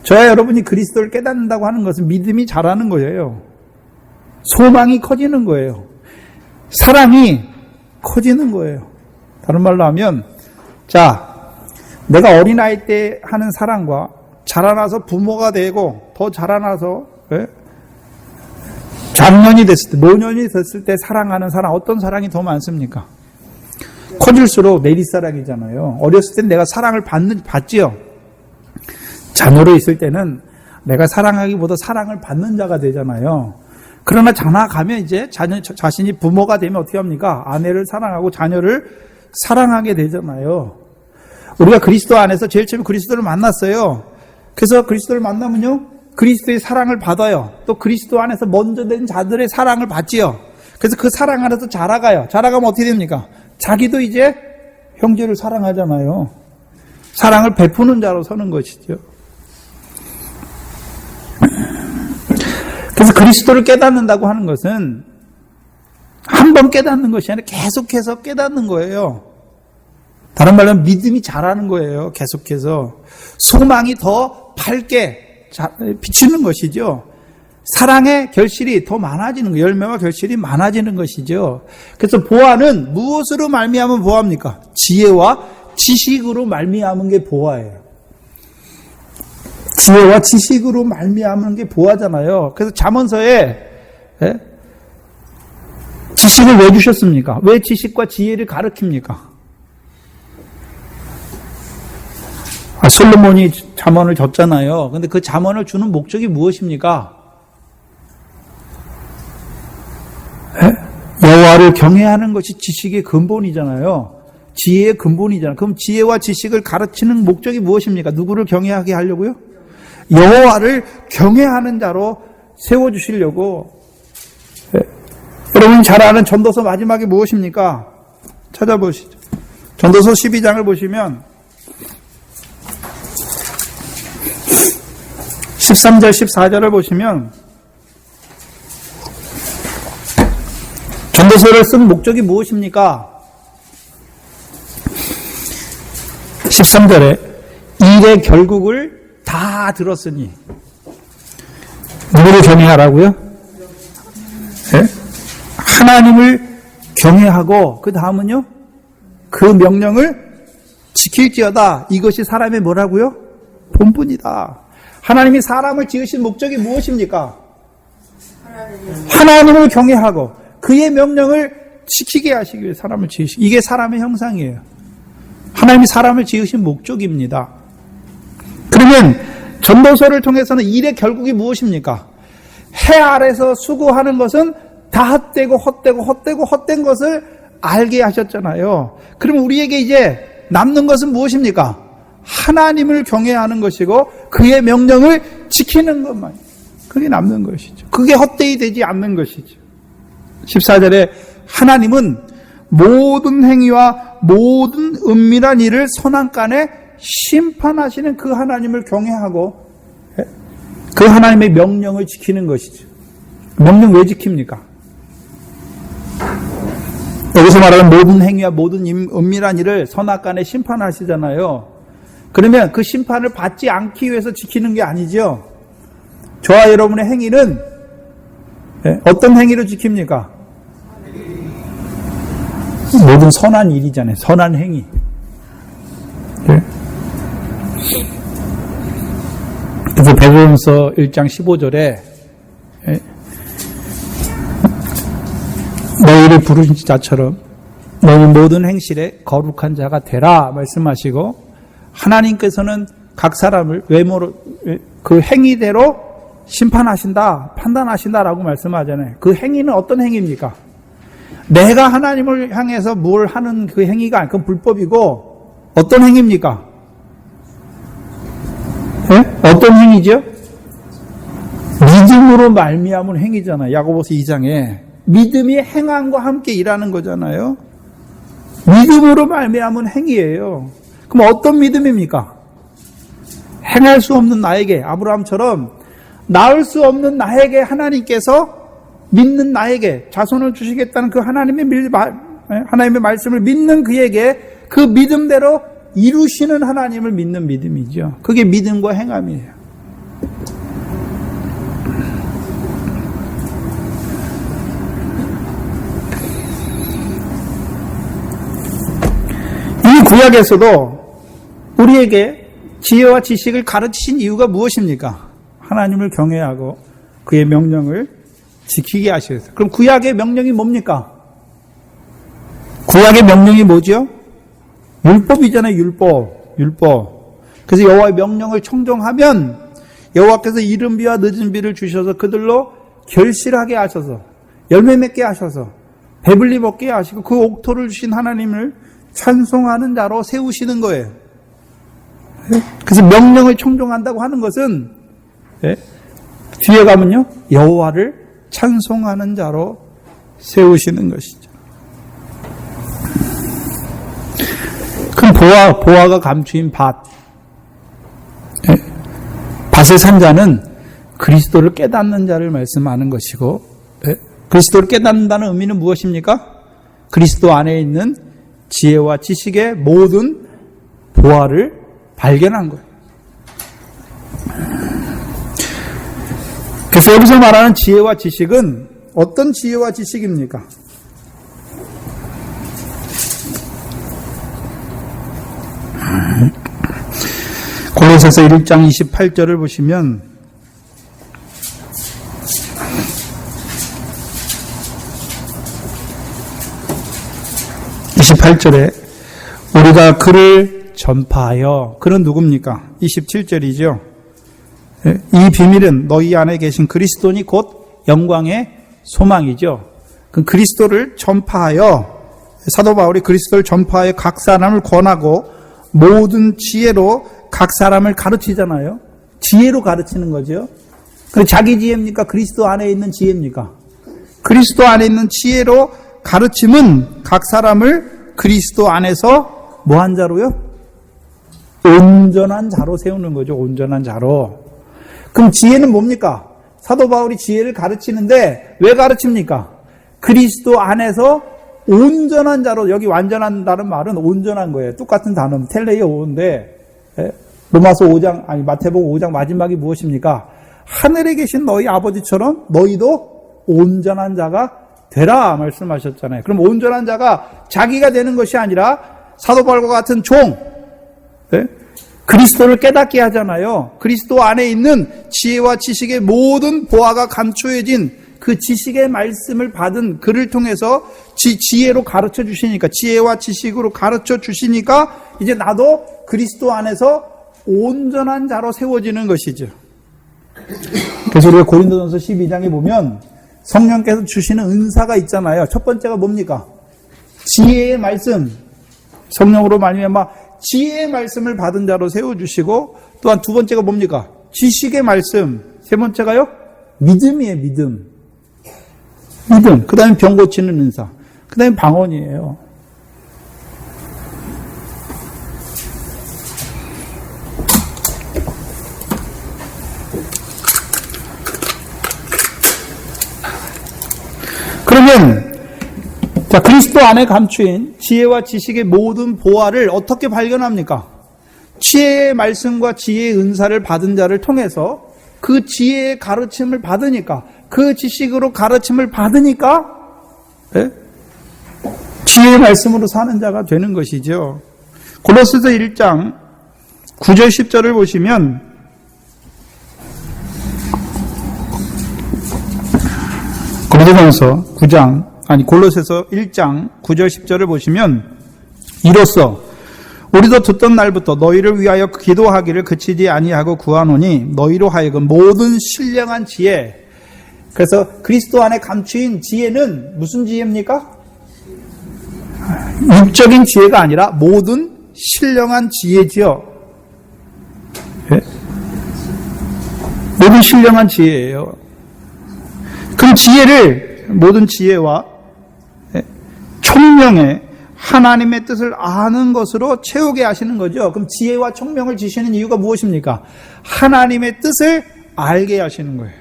저와 여러분이 그리스도를 깨닫는다고 하는 것은 믿음이 자라는 거예요. 소망이 커지는 거예요. 사랑이 커지는 거예요. 다른 말로 하면, 자, 내가 어린아이 때 하는 사랑과 자라나서 부모가 되고 더 자라나서 장년이 됐을 때, 노년이 됐을 때 사랑하는 사랑, 어떤 사랑이 더 많습니까? 커질수록 내리사랑이잖아요. 어렸을 땐 내가 사랑을 받지요. 자녀로 있을 때는 내가 사랑하기보다 사랑을 받는 자가 되잖아요. 그러나 자라가면 이제 자신이 부모가 되면 어떻게 합니까? 아내를 사랑하고 자녀를 사랑하게 되잖아요. 우리가 그리스도 안에서 제일 처음에 그리스도를 만났어요. 그래서 그리스도를 만나면요, 그리스도의 사랑을 받아요. 또 그리스도 안에서 먼저 된 자들의 사랑을 받지요. 그래서 그 사랑 안에서 자라가요. 자라가면 어떻게 됩니까? 자기도 이제 형제를 사랑하잖아요. 사랑을 베푸는 자로 서는 것이죠. 그래서 그리스도를 깨닫는다고 하는 것은 한 번 깨닫는 것이 아니라 계속해서 깨닫는 거예요. 다른 말로 하면 믿음이 자라는 거예요. 계속해서 소망이 더 밝게 비치는 것이죠. 사랑의 결실이 더 많아지는 거예요. 열매와 결실이 많아지는 것이죠. 그래서 보화는 무엇으로 말미암은 보화입니까? 지혜와 지식으로 말미암은 게 보화예요. 지혜와 지식으로 말미암은 게 보화잖아요. 그래서 잠언서에 지식을 왜 주셨습니까? 왜 지식과 지혜를 가르칩니까? 솔로몬이 잠언을 줬잖아요. 근데 그 잠언을 주는 목적이 무엇입니까? 여호와를 경외하는 것이 지식의 근본이잖아요. 지혜의 근본이잖아요. 그럼 지혜와 지식을 가르치는 목적이 무엇입니까? 누구를 경외하게 하려고요? 여호와를 경외하는 자로 세워주시려고. 여러분 잘 아는 전도서 마지막에 무엇입니까? 찾아보시죠. 전도서 12장을 보시면 13절 14절을 보시면 전도서를 쓴 목적이 무엇입니까? 13절에 일의 결국을 다 들었으니 누구를 경외하라고요? 네? 하나님을 경외하고 그 다음은요? 그 명령을 지킬지어다. 이것이 사람의 뭐라고요? 본분이다. 하나님이 사람을 지으신 목적이 무엇입니까? 하나님을 경외하고 그의 명령을 지키게 하시기 위해 사람을 지으시고, 이게 사람의 형상이에요. 하나님이 사람을 지으신 목적입니다. 그러면 전도서를 통해서는 일의 결국이 무엇입니까? 해 아래서 수고하는 것은 다 헛된 것을 알게 하셨잖아요. 그럼 우리에게 이제 남는 것은 무엇입니까? 하나님을 경외하는 것이고 그의 명령을 지키는 것만, 그게 남는 것이죠. 그게 헛되이 되지 않는 것이죠. 14절에 하나님은 모든 행위와 모든 은밀한 일을 선악간에 심판하시는 그 하나님을 경외하고 그 하나님의 명령을 지키는 것이죠. 명령 왜 지킵니까? 여기서 말하는 모든 행위와 모든 은밀한 일을 선악간에 심판하시잖아요. 그러면 그 심판을 받지 않기 위해서 지키는 게 아니죠. 저와 여러분의 행위는 어떤 행위로 지킵니까? 모든 선한 일이잖아요. 선한 행위. 그래서 베드로전서 1장 15절에 너희를 부르신 자처럼 너희 모든 행실에 거룩한 자가 되라 말씀하시고, 하나님께서는 각 사람을 외모로 그 행위대로 심판하신다, 판단하신다라고 말씀하잖아요. 그 행위는 어떤 행위입니까? 내가 하나님을 향해서 뭘 하는 그 행위가 아니고 그건 불법이고, 어떤 행위입니까? 어떤 행위죠? 믿음으로 말미암은 행위잖아요. 야고보서 2장에 믿음이 행함과 함께 일하는 거잖아요. 믿음으로 말미암은 행위예요. 그럼 어떤 믿음입니까? 행할 수 없는 나에게, 아브라함처럼 낳을 수 없는 나에게 하나님께서 믿는 나에게 자손을 주시겠다는 그 하나님의 말씀을 믿는 그에게 그 믿음대로 이루시는 하나님을 믿는 믿음이죠. 그게 믿음과 행함이에요. 구약에서도 우리에게 지혜와 지식을 가르치신 이유가 무엇입니까? 하나님을 경외하고 그의 명령을 지키게 하셔서. 그럼 구약의 명령이 뭡니까? 구약의 명령이 뭐죠? 율법이잖아요. 율법. 그래서 여호와의 명령을 청종하면 여호와께서 이른 비와 늦은 비를 주셔서 그들로 결실하게 하셔서 열매 맺게 하셔서 배불리 먹게 하시고 그 옥토를 주신 하나님을 찬송하는 자로 세우시는 거예요. 그래서 명령을 청종한다고 하는 것은 뒤에 가면요 여호와를 찬송하는 자로 세우시는 것이죠. 그럼 보화가 감추인 밭을 산 자는 그리스도를 깨닫는 자를 말씀하는 것이고, 그리스도를 깨닫는다는 의미는 무엇입니까? 그리스도 안에 있는 지혜와 지식의 모든 보화를 발견한 거예요. 그래서 여기서 말하는 지혜와 지식은 어떤 지혜와 지식입니까? 골로새서 1장 28절을 보시면 우리가 그를 전파하여, 그는 누굽니까? 27절이죠. 이 비밀은 너희 안에 계신 그리스도니 곧 영광의 소망이죠. 그 그리스도를 전파하여, 사도 바울이 그리스도를 전파하여 각 사람을 권하고 모든 지혜로 각 사람을 가르치잖아요. 지혜로 가르치는 거죠. 자기 지혜입니까? 그리스도 안에 있는 지혜입니까? 그리스도 안에 있는 지혜로 가르침은 각 사람을 그리스도 안에서 뭐한 자로요? 온전한 자로 세우는 거죠. 온전한 자로. 그럼 지혜는 뭡니까? 사도 바울이 지혜를 가르치는데 왜 가르칩니까? 그리스도 안에서 온전한 자로, 여기 완전한다는 말은 온전한 거예요. 똑같은 단어, 텔레이오인데 로마서 5장, 마태복음 5장 마지막이 무엇입니까? 하늘에 계신 너희 아버지처럼 너희도 온전한 자가 되라 말씀하셨잖아요. 그럼 온전한 자가 자기가 되는 것이 아니라 사도 바울과 같은 종, 그리스도를 깨닫게 하잖아요. 그리스도 안에 있는 지혜와 지식의 모든 보화가 감추어진 그 지식의 말씀을 받은 그를 통해서 지혜로 가르쳐 주시니까, 지혜와 지식으로 가르쳐 주시니까 이제 나도 그리스도 안에서 온전한 자로 세워지는 것이죠. 그래서 우리가 고린도전서 12장에 보면 성령께서 주시는 은사가 있잖아요. 첫 번째가 뭡니까? 지혜의 말씀. 성령으로 말미암아 지혜의 말씀을 받은 자로 세워주시고, 또한 두 번째가 뭡니까? 지식의 말씀. 세 번째가요? 믿음이에요. 믿음. 그 다음에 병 고치는 은사. 그 다음에 방언이에요. 그러면 그리스도 안에 감추인 지혜와 지식의 모든 보화를 어떻게 발견합니까? 지혜의 말씀과 지혜의 은사를 받은 자를 통해서 그 지혜의 가르침을 받으니까, 그 지식으로 가르침을 받으니까 지혜의 말씀으로 사는 자가 되는 것이죠. 골로새서 1장 9절 10절을 보시면 골로새서 1장 9절 10절을 보시면 이로써 우리도 듣던 날부터 너희를 위하여 기도하기를 그치지 아니하고 구하노니 너희로 하여금 모든 신령한 지혜. 그래서 그리스도 안에 감추인 지혜는 무슨 지혜입니까? 육적인 지혜가 아니라 모든 신령한 지혜지요. 모든 신령한 지혜예요. 그럼 지혜를 모든 지혜와 총명의 하나님의 뜻을 아는 것으로 채우게 하시는 거죠. 그럼 지혜와 총명을 주시는 이유가 무엇입니까? 하나님의 뜻을 알게 하시는 거예요.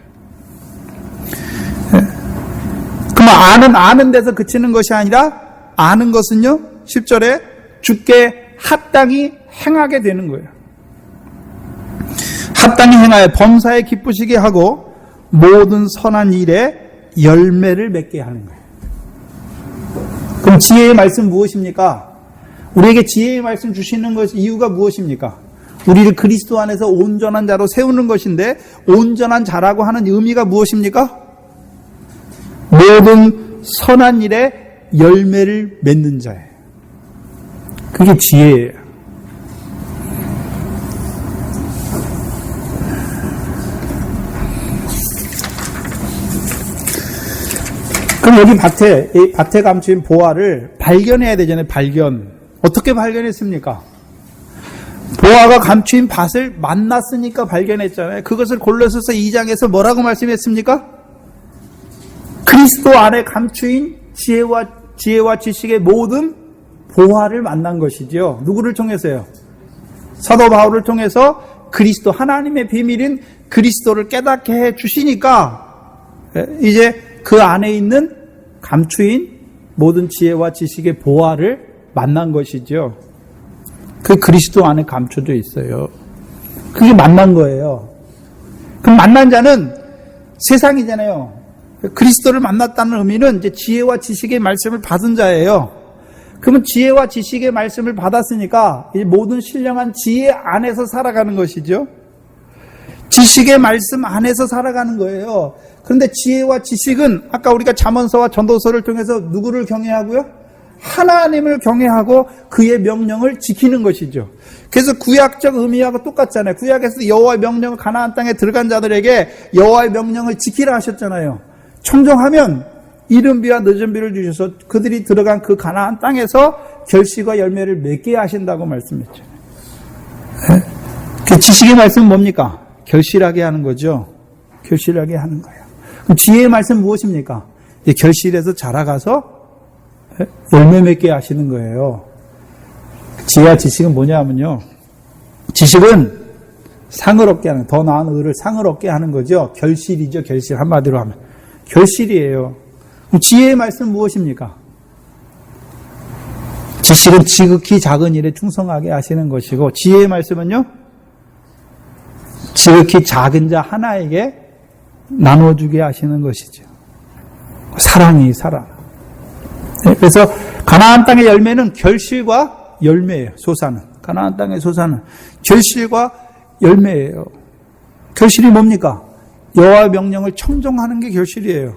그럼 아는 데서 그치는 것이 아니라 아는 것은요, 10절에 주께 합당히 행하게 되는 거예요. 합당히 행하여 범사에 기쁘시게 하고 모든 선한 일에 열매를 맺게 하는 거예요. 그럼 지혜의 말씀 무엇입니까? 우리에게 지혜의 말씀 주시는 것 이유가 무엇입니까? 우리를 그리스도 안에서 온전한 자로 세우는 것인데, 온전한 자라고 하는 의미가 무엇입니까? 모든 선한 일에 열매를 맺는 자예요. 그게 지혜예요. 그럼 여기 밭에 감추인 보화를 발견해야 되잖아요. 발견. 어떻게 발견했습니까? 보화가 감추인 밭을 만났으니까 발견했잖아요. 그것을 골로새서 2장에서 뭐라고 말씀했습니까? 그리스도 안에 감추인 지혜와 지식의 모든 보화를 만난 것이죠. 누구를 통해서요? 사도 바울을 통해서 그리스도, 하나님의 비밀인 그리스도를 깨닫게 해 주시니까 이제 그 안에 있는 감추인 모든 지혜와 지식의 보화를 만난 것이죠. 그 그리스도 안에 감춰져 있어요. 그게 만난 거예요. 그럼 만난 자는 세상이잖아요. 그리스도를 만났다는 의미는 이제 지혜와 지식의 말씀을 받은 자예요. 그러면 지혜와 지식의 말씀을 받았으니까 이제 모든 신령한 지혜 안에서 살아가는 것이죠. 지식의 말씀 안에서 살아가는 거예요. 그런데 지혜와 지식은 아까 우리가 잠언서와 전도서를 통해서 누구를 경외하고요? 하나님을 경외하고 그의 명령을 지키는 것이죠. 그래서 구약적 의미하고 똑같잖아요. 구약에서 여호와의 명령을 가나안 땅에 들어간 자들에게 여호와의 명령을 지키라 하셨잖아요. 청종하면 이른 비와 늦은 비를 주셔서 그들이 들어간 그 가나안 땅에서 결실과 열매를 맺게 하신다고 말씀했죠. 그 지식의 말씀은 뭡니까? 결실하게 하는 거죠. 결실하게 하는 거예요. 그럼 지혜의 말씀 무엇입니까? 결실해서 자라가서 열매 맺게 하시는 거예요. 지혜와 지식은 뭐냐면요. 지식은 상을 얻게 하는, 더 나은 의를 상을 얻게 하는 거죠. 결실이죠. 결실. 한마디로 하면. 결실이에요. 그럼 지혜의 말씀 무엇입니까? 지식은 지극히 작은 일에 충성하게 하시는 것이고, 지혜의 말씀은요, 지극히 작은 자 하나에게 나눠주게 하시는 것이죠. 사랑이 사랑. 그래서 가나안 땅의 열매는 결실과 열매예요. 소사는. 가나안 땅의 소사는 결실과 열매예요. 결실이 뭡니까? 여호와의 명령을 청종하는 게 결실이에요.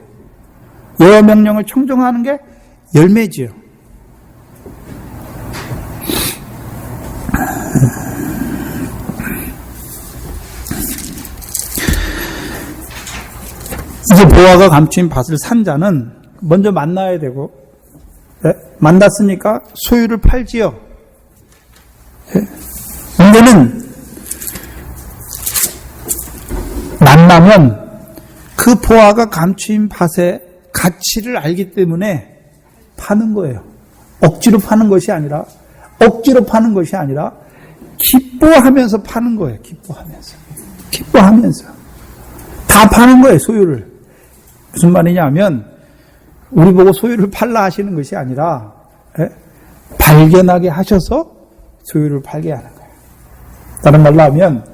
여호와의 명령을 청종하는 게 열매지요. 이제 보화가 감추인 밭을 산 자는 먼저 만나야 되고, 만났으니까 소유를 팔지요. 문제는 만나면 그 보화가 감추인 밭의 가치를 알기 때문에 파는 거예요. 억지로 파는 것이 아니라 기뻐하면서 파는 거예요. 기뻐하면서 다 파는 거예요. 소유를. 무슨 말이냐면 우리 보고 소유를 팔라 하시는 것이 아니라 발견하게 하셔서 소유를 팔게 하는 거예요. 다른 말로 하면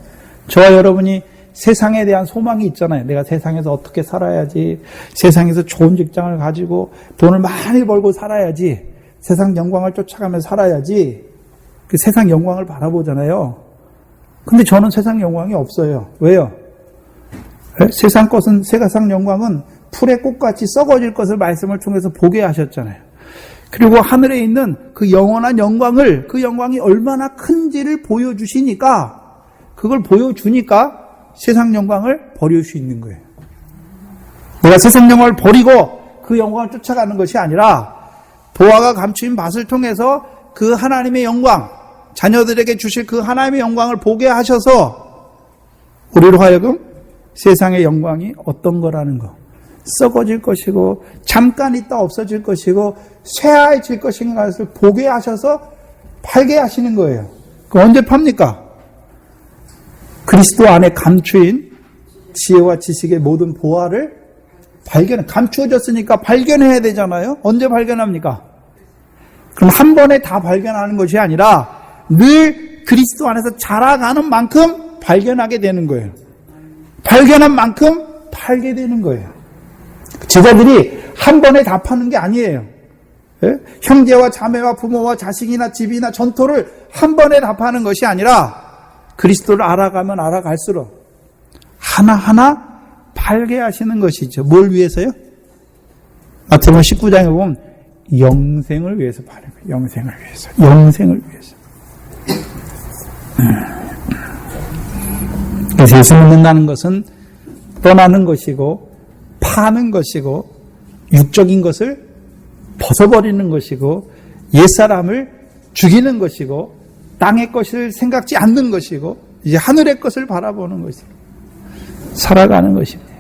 저와 여러분이 세상에 대한 소망이 있잖아요. 내가 세상에서 어떻게 살아야지, 세상에서 좋은 직장을 가지고 돈을 많이 벌고 살아야지, 세상 영광을 쫓아가면서 살아야지, 그 세상 영광을 바라보잖아요. 근데 저는 세상 영광이 없어요. 왜요? 세상 영광은 풀의 꽃같이 썩어질 것을 말씀을 통해서 보게 하셨잖아요. 그리고 하늘에 있는 그 영원한 영광을, 그 영광이 얼마나 큰지를 보여주시니까, 그걸 보여주니까 세상 영광을 버릴 수 있는 거예요. 내가 세상 영광을 버리고 그 영광을 쫓아가는 것이 아니라 보화가 감추인 밭을 통해서 그 하나님의 영광, 자녀들에게 주실 그 하나님의 영광을 보게 하셔서 우리로 하여금 세상의 영광이 어떤 거라는 거, 썩어질 것이고 잠깐 있다 없어질 것이고 쇠하해질 것인가 것을 보게 하셔서 팔게 하시는 거예요. 그럼 언제 팝니까? 그리스도 안에 감추인 지혜와 지식의 모든 보화를 감추어졌으니까 발견해야 되잖아요. 언제 발견합니까? 그럼 한 번에 다 발견하는 것이 아니라 늘 그리스도 안에서 자라가는 만큼 발견하게 되는 거예요. 발견한 만큼 팔게 되는 거예요. 제자들이 한 번에 다 파는 게 아니에요. 예? 형제와 자매와 부모와 자식이나 집이나 전토를 한 번에 답하는 것이 아니라 그리스도를 알아가면 알아갈수록 하나하나 팔게 하시는 것이죠. 뭘 위해서요? 마태복음 19장에 보면 영생을 위해서 파는 거예요. 영생을 위해서. 영생을 위해서. 그래서 예수 믿는다는 것은 떠나는 것이고 파는 것이고 육적인 것을 벗어버리는 것이고 옛사람을 죽이는 것이고 땅의 것을 생각지 않는 것이고 이제 하늘의 것을 바라보는 것이고 살아가는 것입니다.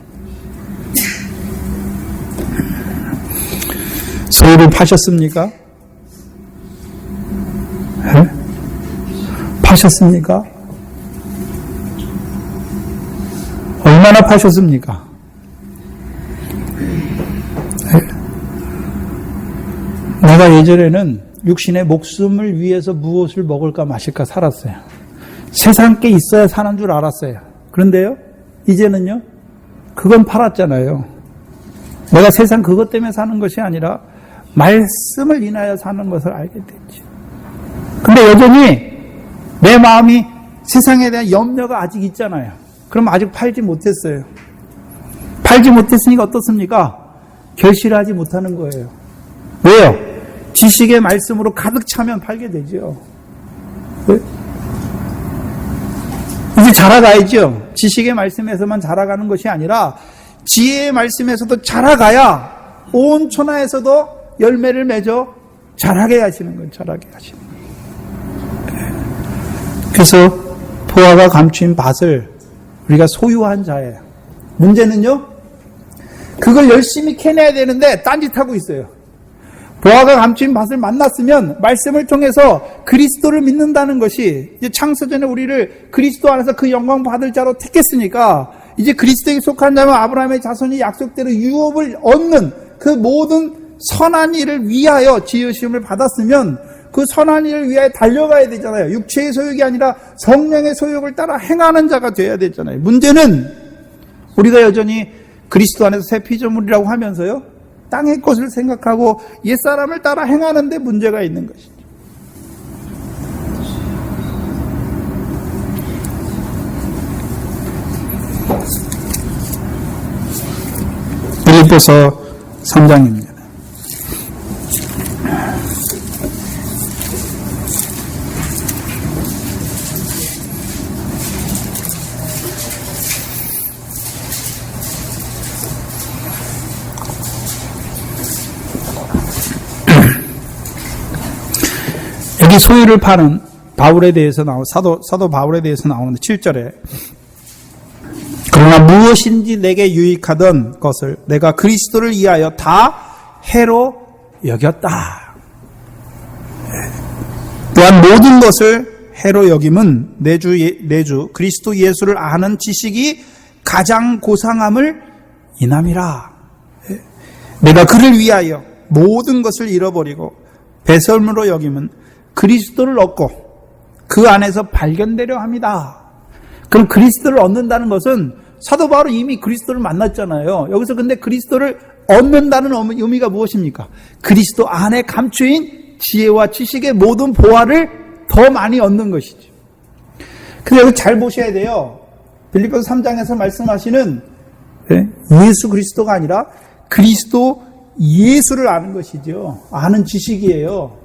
소유를 파셨습니까? 네? 파셨습니까? 얼마나 파셨습니까? 네? 내가 예전에는 육신의 목숨을 위해서 무엇을 먹을까 마실까 살았어요. 세상 게 있어야 사는 줄 알았어요. 그런데요, 이제는요, 그건 팔았잖아요. 내가 세상 그것 때문에 사는 것이 아니라 말씀을 인하여 사는 것을 알게 됐죠. 근데 여전히 내 마음이 세상에 대한 염려가 아직 있잖아요. 그럼 아직 팔지 못했어요. 팔지 못했으니까 어떻습니까? 결실하지 못하는 거예요. 왜요? 지식의 말씀으로 가득 차면 팔게 되죠. 왜? 이제 자라가야죠. 지식의 말씀에서만 자라가는 것이 아니라 지혜의 말씀에서도 자라가야 온 천하에서도 열매를 맺어 자라게 하시는 거예요. 자라게 하시는 거예요. 그래서 보화가 감추인 밭을 우리가 소유한 자예요. 문제는요, 그걸 열심히 캐내야 되는데 딴짓하고 있어요. 보화가 감추인 밭을 만났으면 말씀을 통해서 그리스도를 믿는다는 것이 이제 창세전에 우리를 그리스도 안에서 그 영광 받을 자로 택했으니까 이제 그리스도에 속한 자면 아브라함의 자손이 약속대로 유업을 얻는 그 모든 선한 일을 위하여 지으심을 받았으면 그 선한 일을 위하여 달려가야 되잖아요. 육체의 소욕이 아니라 성령의 소욕을 따라 행하는 자가 되어야 되잖아요. 문제는 우리가 여전히 그리스도 안에서 새 피조물이라고 하면서요, 땅의 것을 생각하고 옛사람을 따라 행하는 데 문제가 있는 것이죠. 빌립보서 3장입니다. 여기 소유를 파는 바울에 대해서 사도 바울에 대해서 나오는데 7절에 그러나 무엇인지 내게 유익하던 것을 내가 그리스도를 위하여 다 해로 여겼다. 또한 모든 것을 해로 여김은 내주 그리스도 예수를 아는 지식이 가장 고상함을 인함이라. 내가 그를 위하여 모든 것을 잃어버리고 배설물로 여김은 그리스도를 얻고 그 안에서 발견되려 합니다. 그럼 그리스도를 얻는다는 것은 사도 바울은 이미 그리스도를 만났잖아요. 여기서 근데 그리스도를 얻는다는 의미가 무엇입니까? 그리스도 안에 감추인 지혜와 지식의 모든 보화를 더 많이 얻는 것이죠. 근데 여기 잘 보셔야 돼요. 빌립보서 3장에서 말씀하시는 예수 그리스도가 아니라 그리스도 예수를 아는 것이죠. 아는 지식이에요.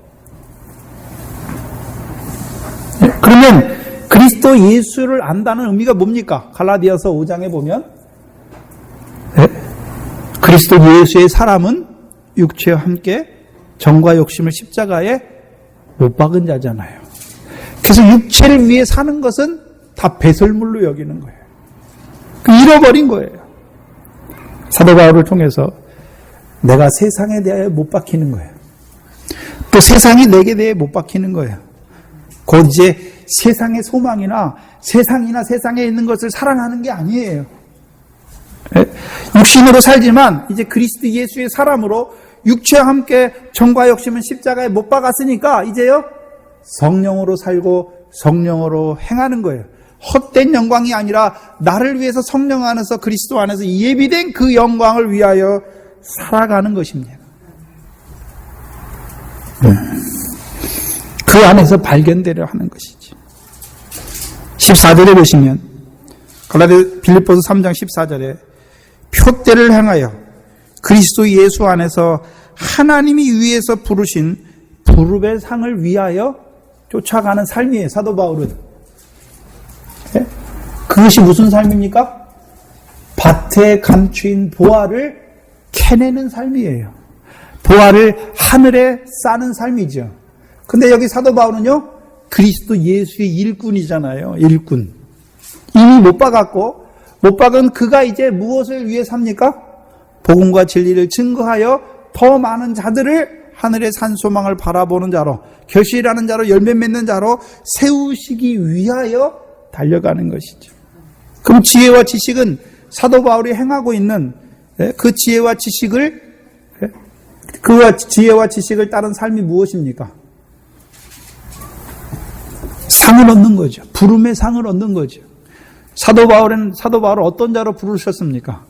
그러면 그리스도 예수를 안다는 의미가 뭡니까? 갈라디아서 5장에 보면 그리스도 예수의 사람은 육체와 함께 정과 욕심을 십자가에 못 박은 자잖아요. 그래서 육체를 위해 사는 것은 다 배설물로 여기는 거예요. 잃어버린 거예요. 사도 바울을 통해서 내가 세상에 대하여 못 박히는 거예요. 또 세상이 내게 대해 못 박히는 거예요. 곧 이제 세상의 소망이나 세상이나 세상에 있는 것을 사랑하는 게 아니에요. 육신으로 살지만 이제 그리스도 예수의 사람으로 육체와 함께 정과 욕심은 십자가에 못 박았으니까 이제요 성령으로 살고 성령으로 행하는 거예요. 헛된 영광이 아니라 나를 위해서 성령 안에서 그리스도 안에서 예비된 그 영광을 위하여 살아가는 것입니다. 그 안에서 발견되려 하는 것이지. 14절에 보시면 빌립보서 3장 14절에 표대를 향하여 그리스도 예수 안에서 하나님이 위에서 부르신 부름의 상을 위하여 쫓아가는 삶이에요. 사도 바울은. 네? 그것이 무슨 삶입니까? 밭에 감추인 보화를 캐내는 삶이에요. 보화를 하늘에 쌓는 삶이죠. 근데 여기 사도 바울은요, 그리스도 예수의 일꾼이잖아요. 일꾼. 이미 못 박았고, 못 박은 그가 이제 무엇을 위해 삽니까? 복음과 진리를 증거하여 더 많은 자들을 하늘의 산 소망을 바라보는 자로, 결실하는 자로, 열매 맺는 자로 세우시기 위하여 달려가는 것이죠. 그럼 지혜와 지식은 사도 바울이 행하고 있는 그 지혜와 지식을, 그 지혜와 지식을 따른 삶이 무엇입니까? 상을 얻는 거죠. 부름의 상을 얻는 거죠. 사도 바울은 어떤 자로 부르셨습니까?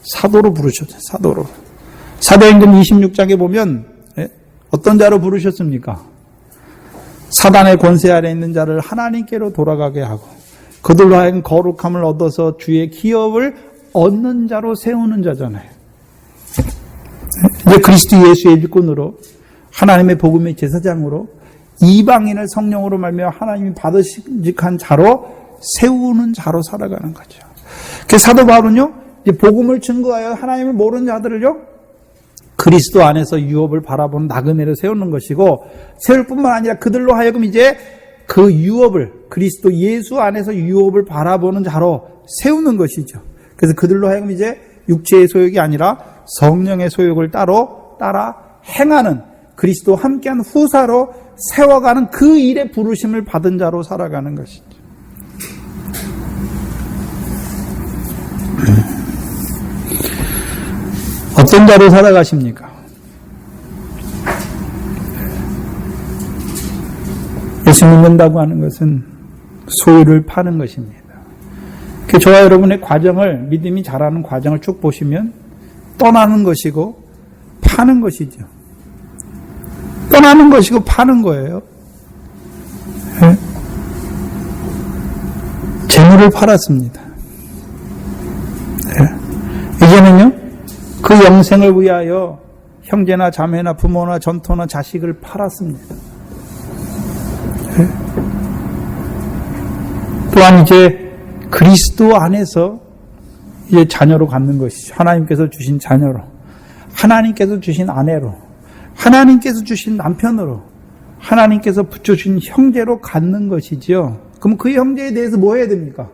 사도로 부르셨죠. 사도로. 사도행전 26장에 보면 어떤 자로 부르셨습니까? 사단의 권세 아래 있는 자를 하나님께로 돌아가게 하고 그들로 하여금 거룩함을 얻어서 주의 기업을 얻는 자로 세우는 자잖아요. 이제 그리스도 예수의 일꾼으로 하나님의 복음의 제사장으로 이방인을 성령으로 말미암아 하나님이 받으직한 자로 세우는 자로 살아가는 거죠. 그 사도 바울은요, 이제 복음을 증거하여 하나님을 모르는 자들을요, 그리스도 안에서 유업을 바라보는 나그네를 세우는 것이고, 세울 뿐만 아니라 그들로 하여금 이제 그 유업을, 그리스도 예수 안에서 유업을 바라보는 자로 세우는 것이죠. 그래서 그들로 하여금 이제 육체의 소욕이 아니라 성령의 소욕을 따라 행하는 그리스도와 함께한 후사로 세워가는 그 일에 부르심을 받은 자로 살아가는 것이죠. 어떤 자로 살아가십니까? 예수 믿는다고 하는 것은 소유를 파는 것입니다. 저와 여러분의 과정을, 믿음이 자라는 과정을 쭉 보시면 떠나는 것이고 파는 것이죠. 떠나는 것이고 파는 거예요. 네? 재물을 팔았습니다. 네. 이제는요, 그 영생을 위하여 형제나 자매나 부모나 전토나 자식을 팔았습니다. 네. 또한 이제 그리스도 안에서 이제 자녀로 갖는 것이죠. 하나님께서 주신 자녀로, 하나님께서 주신 아내로, 하나님께서 주신 남편으로, 하나님께서 붙여주신 형제로 갖는 것이죠. 그럼 그 형제에 대해서 뭐 해야 됩니까?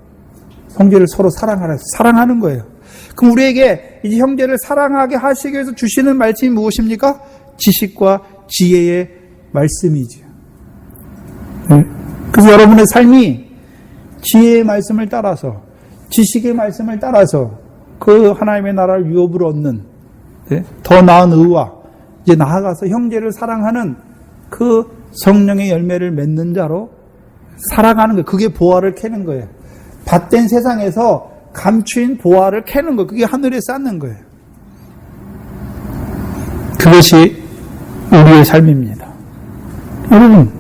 형제를 서로 사랑하는 거예요. 그럼 우리에게 이제 형제를 사랑하게 하시기 위해서 주시는 말씀이 무엇입니까? 지식과 지혜의 말씀이죠. 네? 그래서 여러분의 삶이 지혜의 말씀을 따라서, 지식의 말씀을 따라서 그 하나님의 나라를 유업으로 얻는, 네? 더 나은 의와 이제 나아가서 형제를 사랑하는 그 성령의 열매를 맺는 자로 살아가는 거예요. 그게 보화를 캐는 거예요. 밭된 세상에서 감추인 보화를 캐는 거예요. 그게 하늘에 쌓는 거예요. 그것이 우리의 삶입니다. 여러분,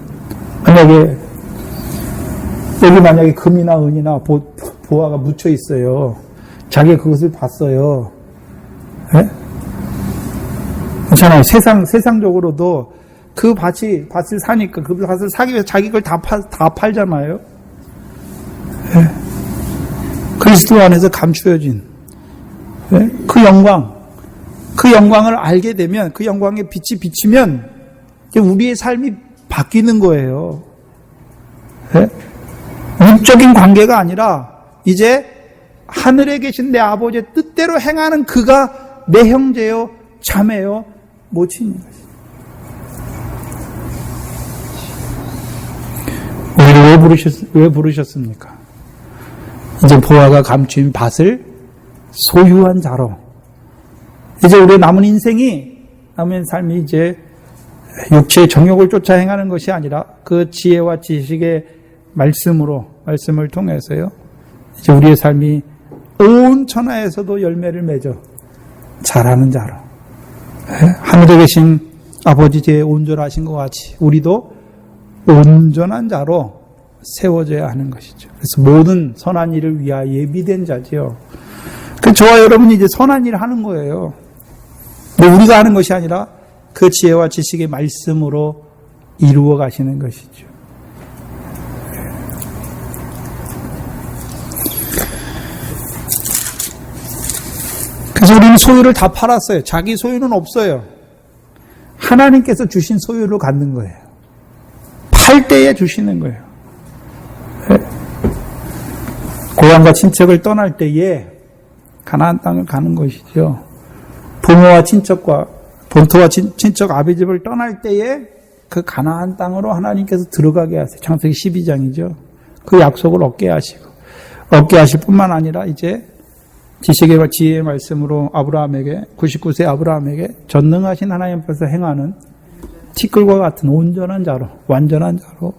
만약에 금이나 은이나 보화가 묻혀 있어요. 자기가 그것을 봤어요. 네? 그렇잖아요. 세상적으로도 그 밭을 사니까 그 밭을 사기 위해서 자기 걸 다 팔잖아요. 네. 그리스도 안에서 감추어진 네? 그 영광을 알게 되면, 그 영광의 빛이 비치면 우리의 삶이 바뀌는 거예요. 네? 육적인 관계가 아니라 이제 하늘에 계신 내 아버지의 뜻대로 행하는 그가 내 형제요, 자매요, 모친인 것입니다. 우리를 왜 부르셨습니까? 이제 보화가 감추인 밭을 소유한 자로. 이제 우리의 남은 삶이 이제 육체의 정욕을 쫓아 행하는 것이 아니라 그 지혜와 지식의 말씀을 통해서요, 이제 우리의 삶이 온 천하에서도 열매를 맺어 자라는 자로, 하늘에 계신 아버지 제 온전하신 것 같이 우리도 온전한 자로 세워져야 하는 것이죠. 그래서 모든 선한 일을 위하여 예비된 자지요. 그 저와 여러분이 이제 선한 일을 하는 거예요. 근데 우리가 하는 것이 아니라 그 지혜와 지식의 말씀으로 이루어 가시는 것이죠. 그래서 우리는 소유를 다 팔았어요. 자기 소유는 없어요. 하나님께서 주신 소유를 갖는 거예요. 팔 때에 주시는 거예요. 고향과 친척을 떠날 때에 가나안 땅을 가는 것이죠. 부모와 친척과 본토와 친척 아비집을 떠날 때에 그 가나안 땅으로 하나님께서 들어가게 하세요. 창세기 12장이죠. 그 약속을 얻게 하실 뿐만 아니라 이제 지식의 지혜의 말씀으로 아브라함에게 99세 아브라함에게 전능하신 하나님 앞에서 행하는 티끌과 같은 온전한 자로 완전한 자로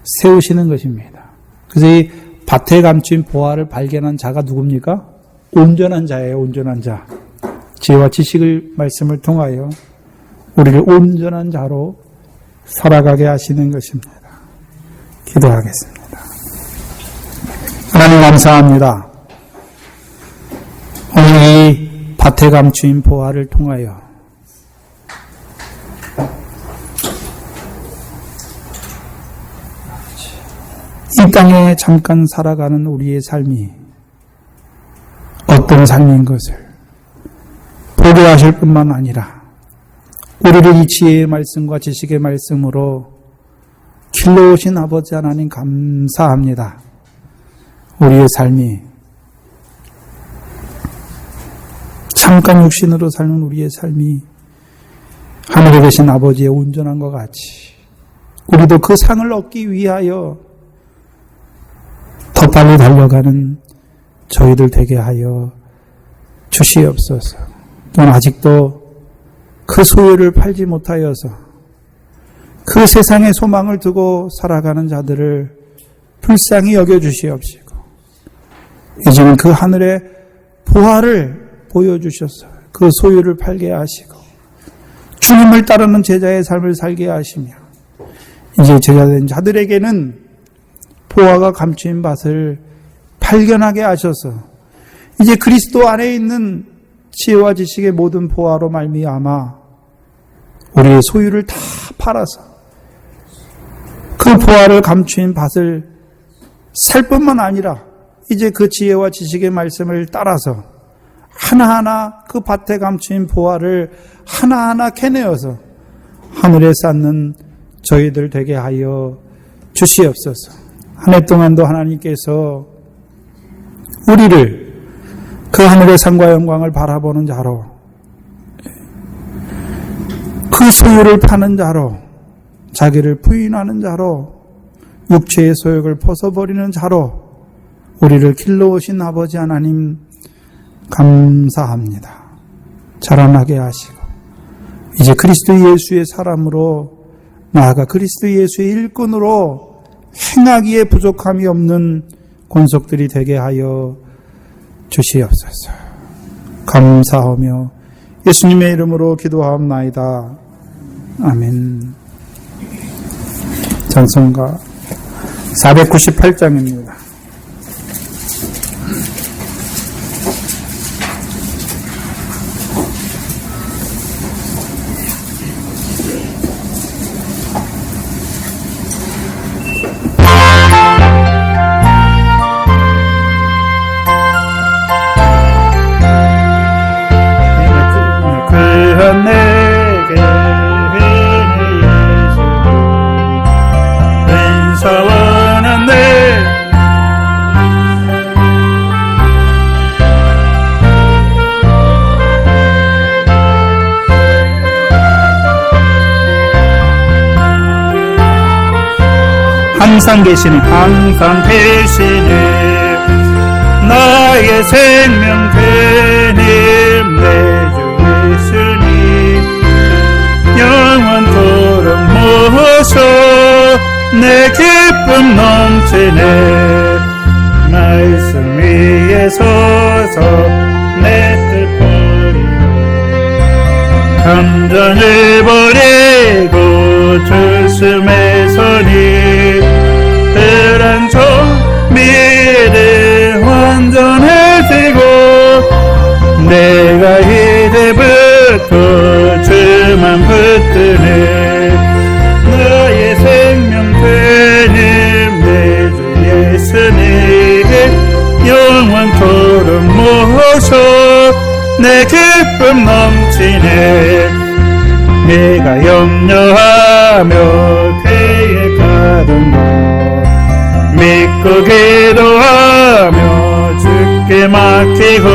세우시는 것입니다. 그래서 이 밭에 감춘 보화를 발견한 자가 누굽니까? 온전한 자예요. 온전한 자. 지혜와 지식의 말씀을 통하여 우리를 온전한 자로 살아가게 하시는 것입니다. 기도하겠습니다. 하나님 감사합니다. 오늘 이 밭에 감추인 보화를 통하여 이 땅에 잠깐 살아가는 우리의 삶이 어떤 삶인 것을 보게 하실 뿐만 아니라 우리를 이 지혜의 말씀과 지식의 말씀으로 길러오신 아버지 하나님 감사합니다. 우리의 삶이 잠깐 육신으로 사는 우리의 삶이 하늘에 계신 아버지의 온전한 것 같이 우리도 그 상을 얻기 위하여 더 빨리 달려가는 저희들 되게 하여 주시옵소서. 또는 아직도 그 소유를 팔지 못하여서 그 세상의 소망을 두고 살아가는 자들을 불쌍히 여겨주시옵시고 이제는 그 하늘의 보화를 보여주셔서 그 소유를 팔게 하시고 주님을 따르는 제자의 삶을 살게 하시며 이제 제자된 자들에게는 보화가 감추인 밭을 발견하게 하셔서 이제 그리스도 안에 있는 지혜와 지식의 모든 보화로 말미암아 우리의 소유를 다 팔아서 그 보화를 감추인 밭을 살 뿐만 아니라 이제 그 지혜와 지식의 말씀을 따라서 하나하나 그 밭에 감추인 보화를 하나하나 캐내어서 하늘에 쌓는 저희들 되게 하여 주시옵소서. 한 해 동안도 하나님께서 우리를 그 하늘의 상과 영광을 바라보는 자로 그 소유를 파는 자로 자기를 부인하는 자로 육체의 소욕을 벗어버리는 자로 우리를 길러오신 아버지 하나님 감사합니다. 자라나게 하시고 이제 그리스도 예수의 사람으로 나아가 그리스도 예수의 일꾼으로 행하기에 부족함이 없는 권속들이 되게 하여 주시옵소서. 감사하며 예수님의 이름으로 기도하옵나이다. 아멘. 찬송가 498장입니다. 항상 계시네 나의 생명 되님 내 주 예수님 영원토록 모셔 내 기쁨 넘치네 말씀 위에 서서 내 뜻 버리고 완전을 버리고 주심에 서니 불안정 미래 완전해지고 내가 이제부터 주만 붙드네 나의 생명 되는 내 주 예수님 영원토록 모셔 내 기쁨 넘치네 내가 염려하며 계획하던 것 믿고 기도하며 주께 맡기고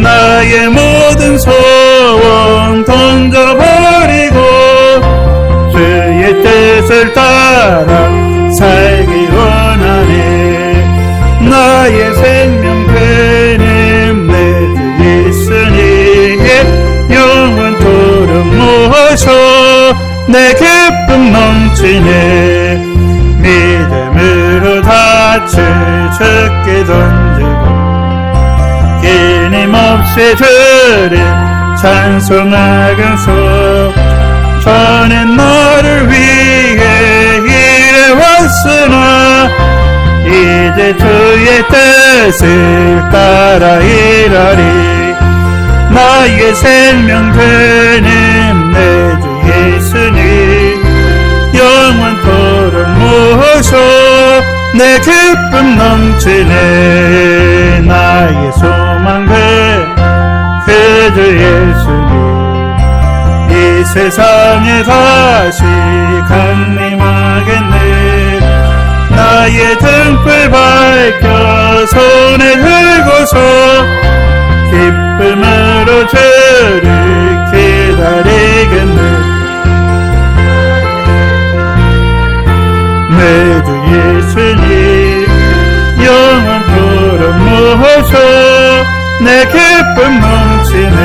나의 모든 소원 던져버리고 주의 뜻을 따라 살기 원하네 나의 생명 되는 내 주 예수님 영원토록 모셔 내 기쁨 넘치네 믿음으로 닻을 주께 던지고 끊임없이 주를 찬송하면서 저는 너를 위해 일해왔으나 이제 주의 뜻을 따라 일하리 나의 생명 되는 내 주 예수님 영원토록 모셔 내 기쁨 넘치네 나의 소망 그 주 예수님 이 세상에 다시 강림하겠네 나의 등불 밝혀 손에 들고서 기쁨으로 주를 기다리겠네 내 주 예수님 영원토록 모셔 내 기쁨 넘치네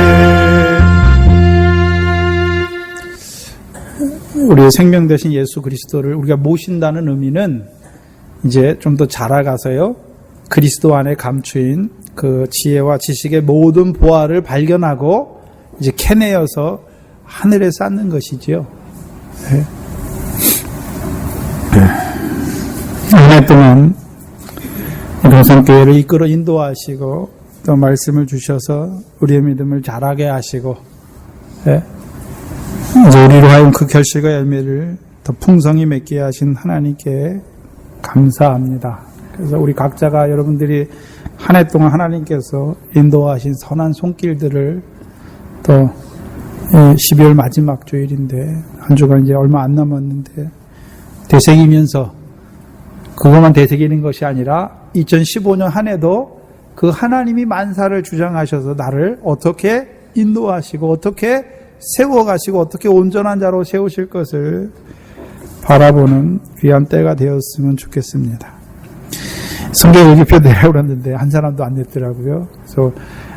우리의 생명 되신 예수 그리스도를 우리가 모신다는 의미는 이제 좀 더 자라가서요 그리스도 안에 감추인 그 지혜와 지식의 모든 보화를 발견하고 이제 캐내어서 하늘에 쌓는 것이지요. 네. 한 해 동안 동성교회를 이끌어 인도하시고 또 말씀을 주셔서 우리의 믿음을 자라게 하시고 네. 이제 우리로 하여금 그 결실과 열매를 더 풍성히 맺게 하신 하나님께 감사합니다. 그래서 우리 각자가 여러분들이 한 해 동안 하나님께서 인도하신 선한 손길들을 또 12월 마지막 주일인데 한 주가 이제 얼마 안 남았는데 되새기면서 그것만 되새기는 것이 아니라 2015년 한 해도 그 하나님이 만사를 주장하셔서 나를 어떻게 인도하시고 어떻게 세워가시고 어떻게 온전한 자로 세우실 것을 바라보는 귀한 때가 되었으면 좋겠습니다. 성경 일기표 내라고 그랬는데 한 사람도 안 냈더라고요. 그래서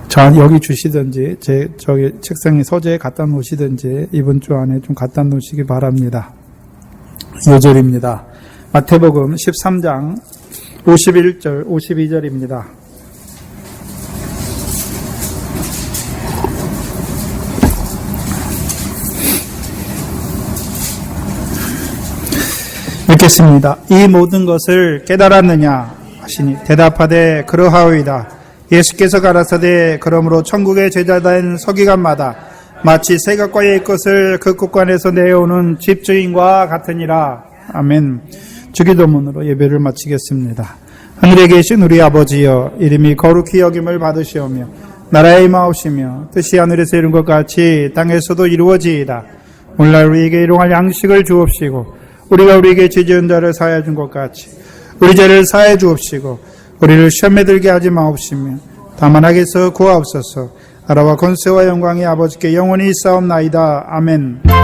저 여기 주시든지 저기 책상에 서재에 갖다 놓으시든지 이번 주 안에 좀 갖다 놓으시기 바랍니다. 요절입니다. 마태복음 13장 51절 52절입니다. 읽겠습니다. 이 모든 것을 깨달았느냐 하시니 대답하되 그러하오이다. 예수께서 가라사대 그러므로 천국의 제자된 서기관마다 마치 세각과의 것을 그 국관에서 내어오는 집주인과 같으니라. 아멘. 주기도문으로 예배를 마치겠습니다. 하늘에 계신 우리 아버지여 이름이 거룩히 여김을 받으시오며 나라의 임하옵시며 뜻이 하늘에서 이룬 것 같이 땅에서도 이루어지이다. 오늘날 우리에게 일용할 양식을 주옵시고 우리가 우리에게 죄지은 자를 사하여 준 것 같이 우리 죄를 사하여 주옵시고 우리를 시험에 들게 하지 마옵시며 다만 악에서 구하옵소서. 나라와 권세와 영광이 아버지께 영원히 있사옵나이다. 아멘.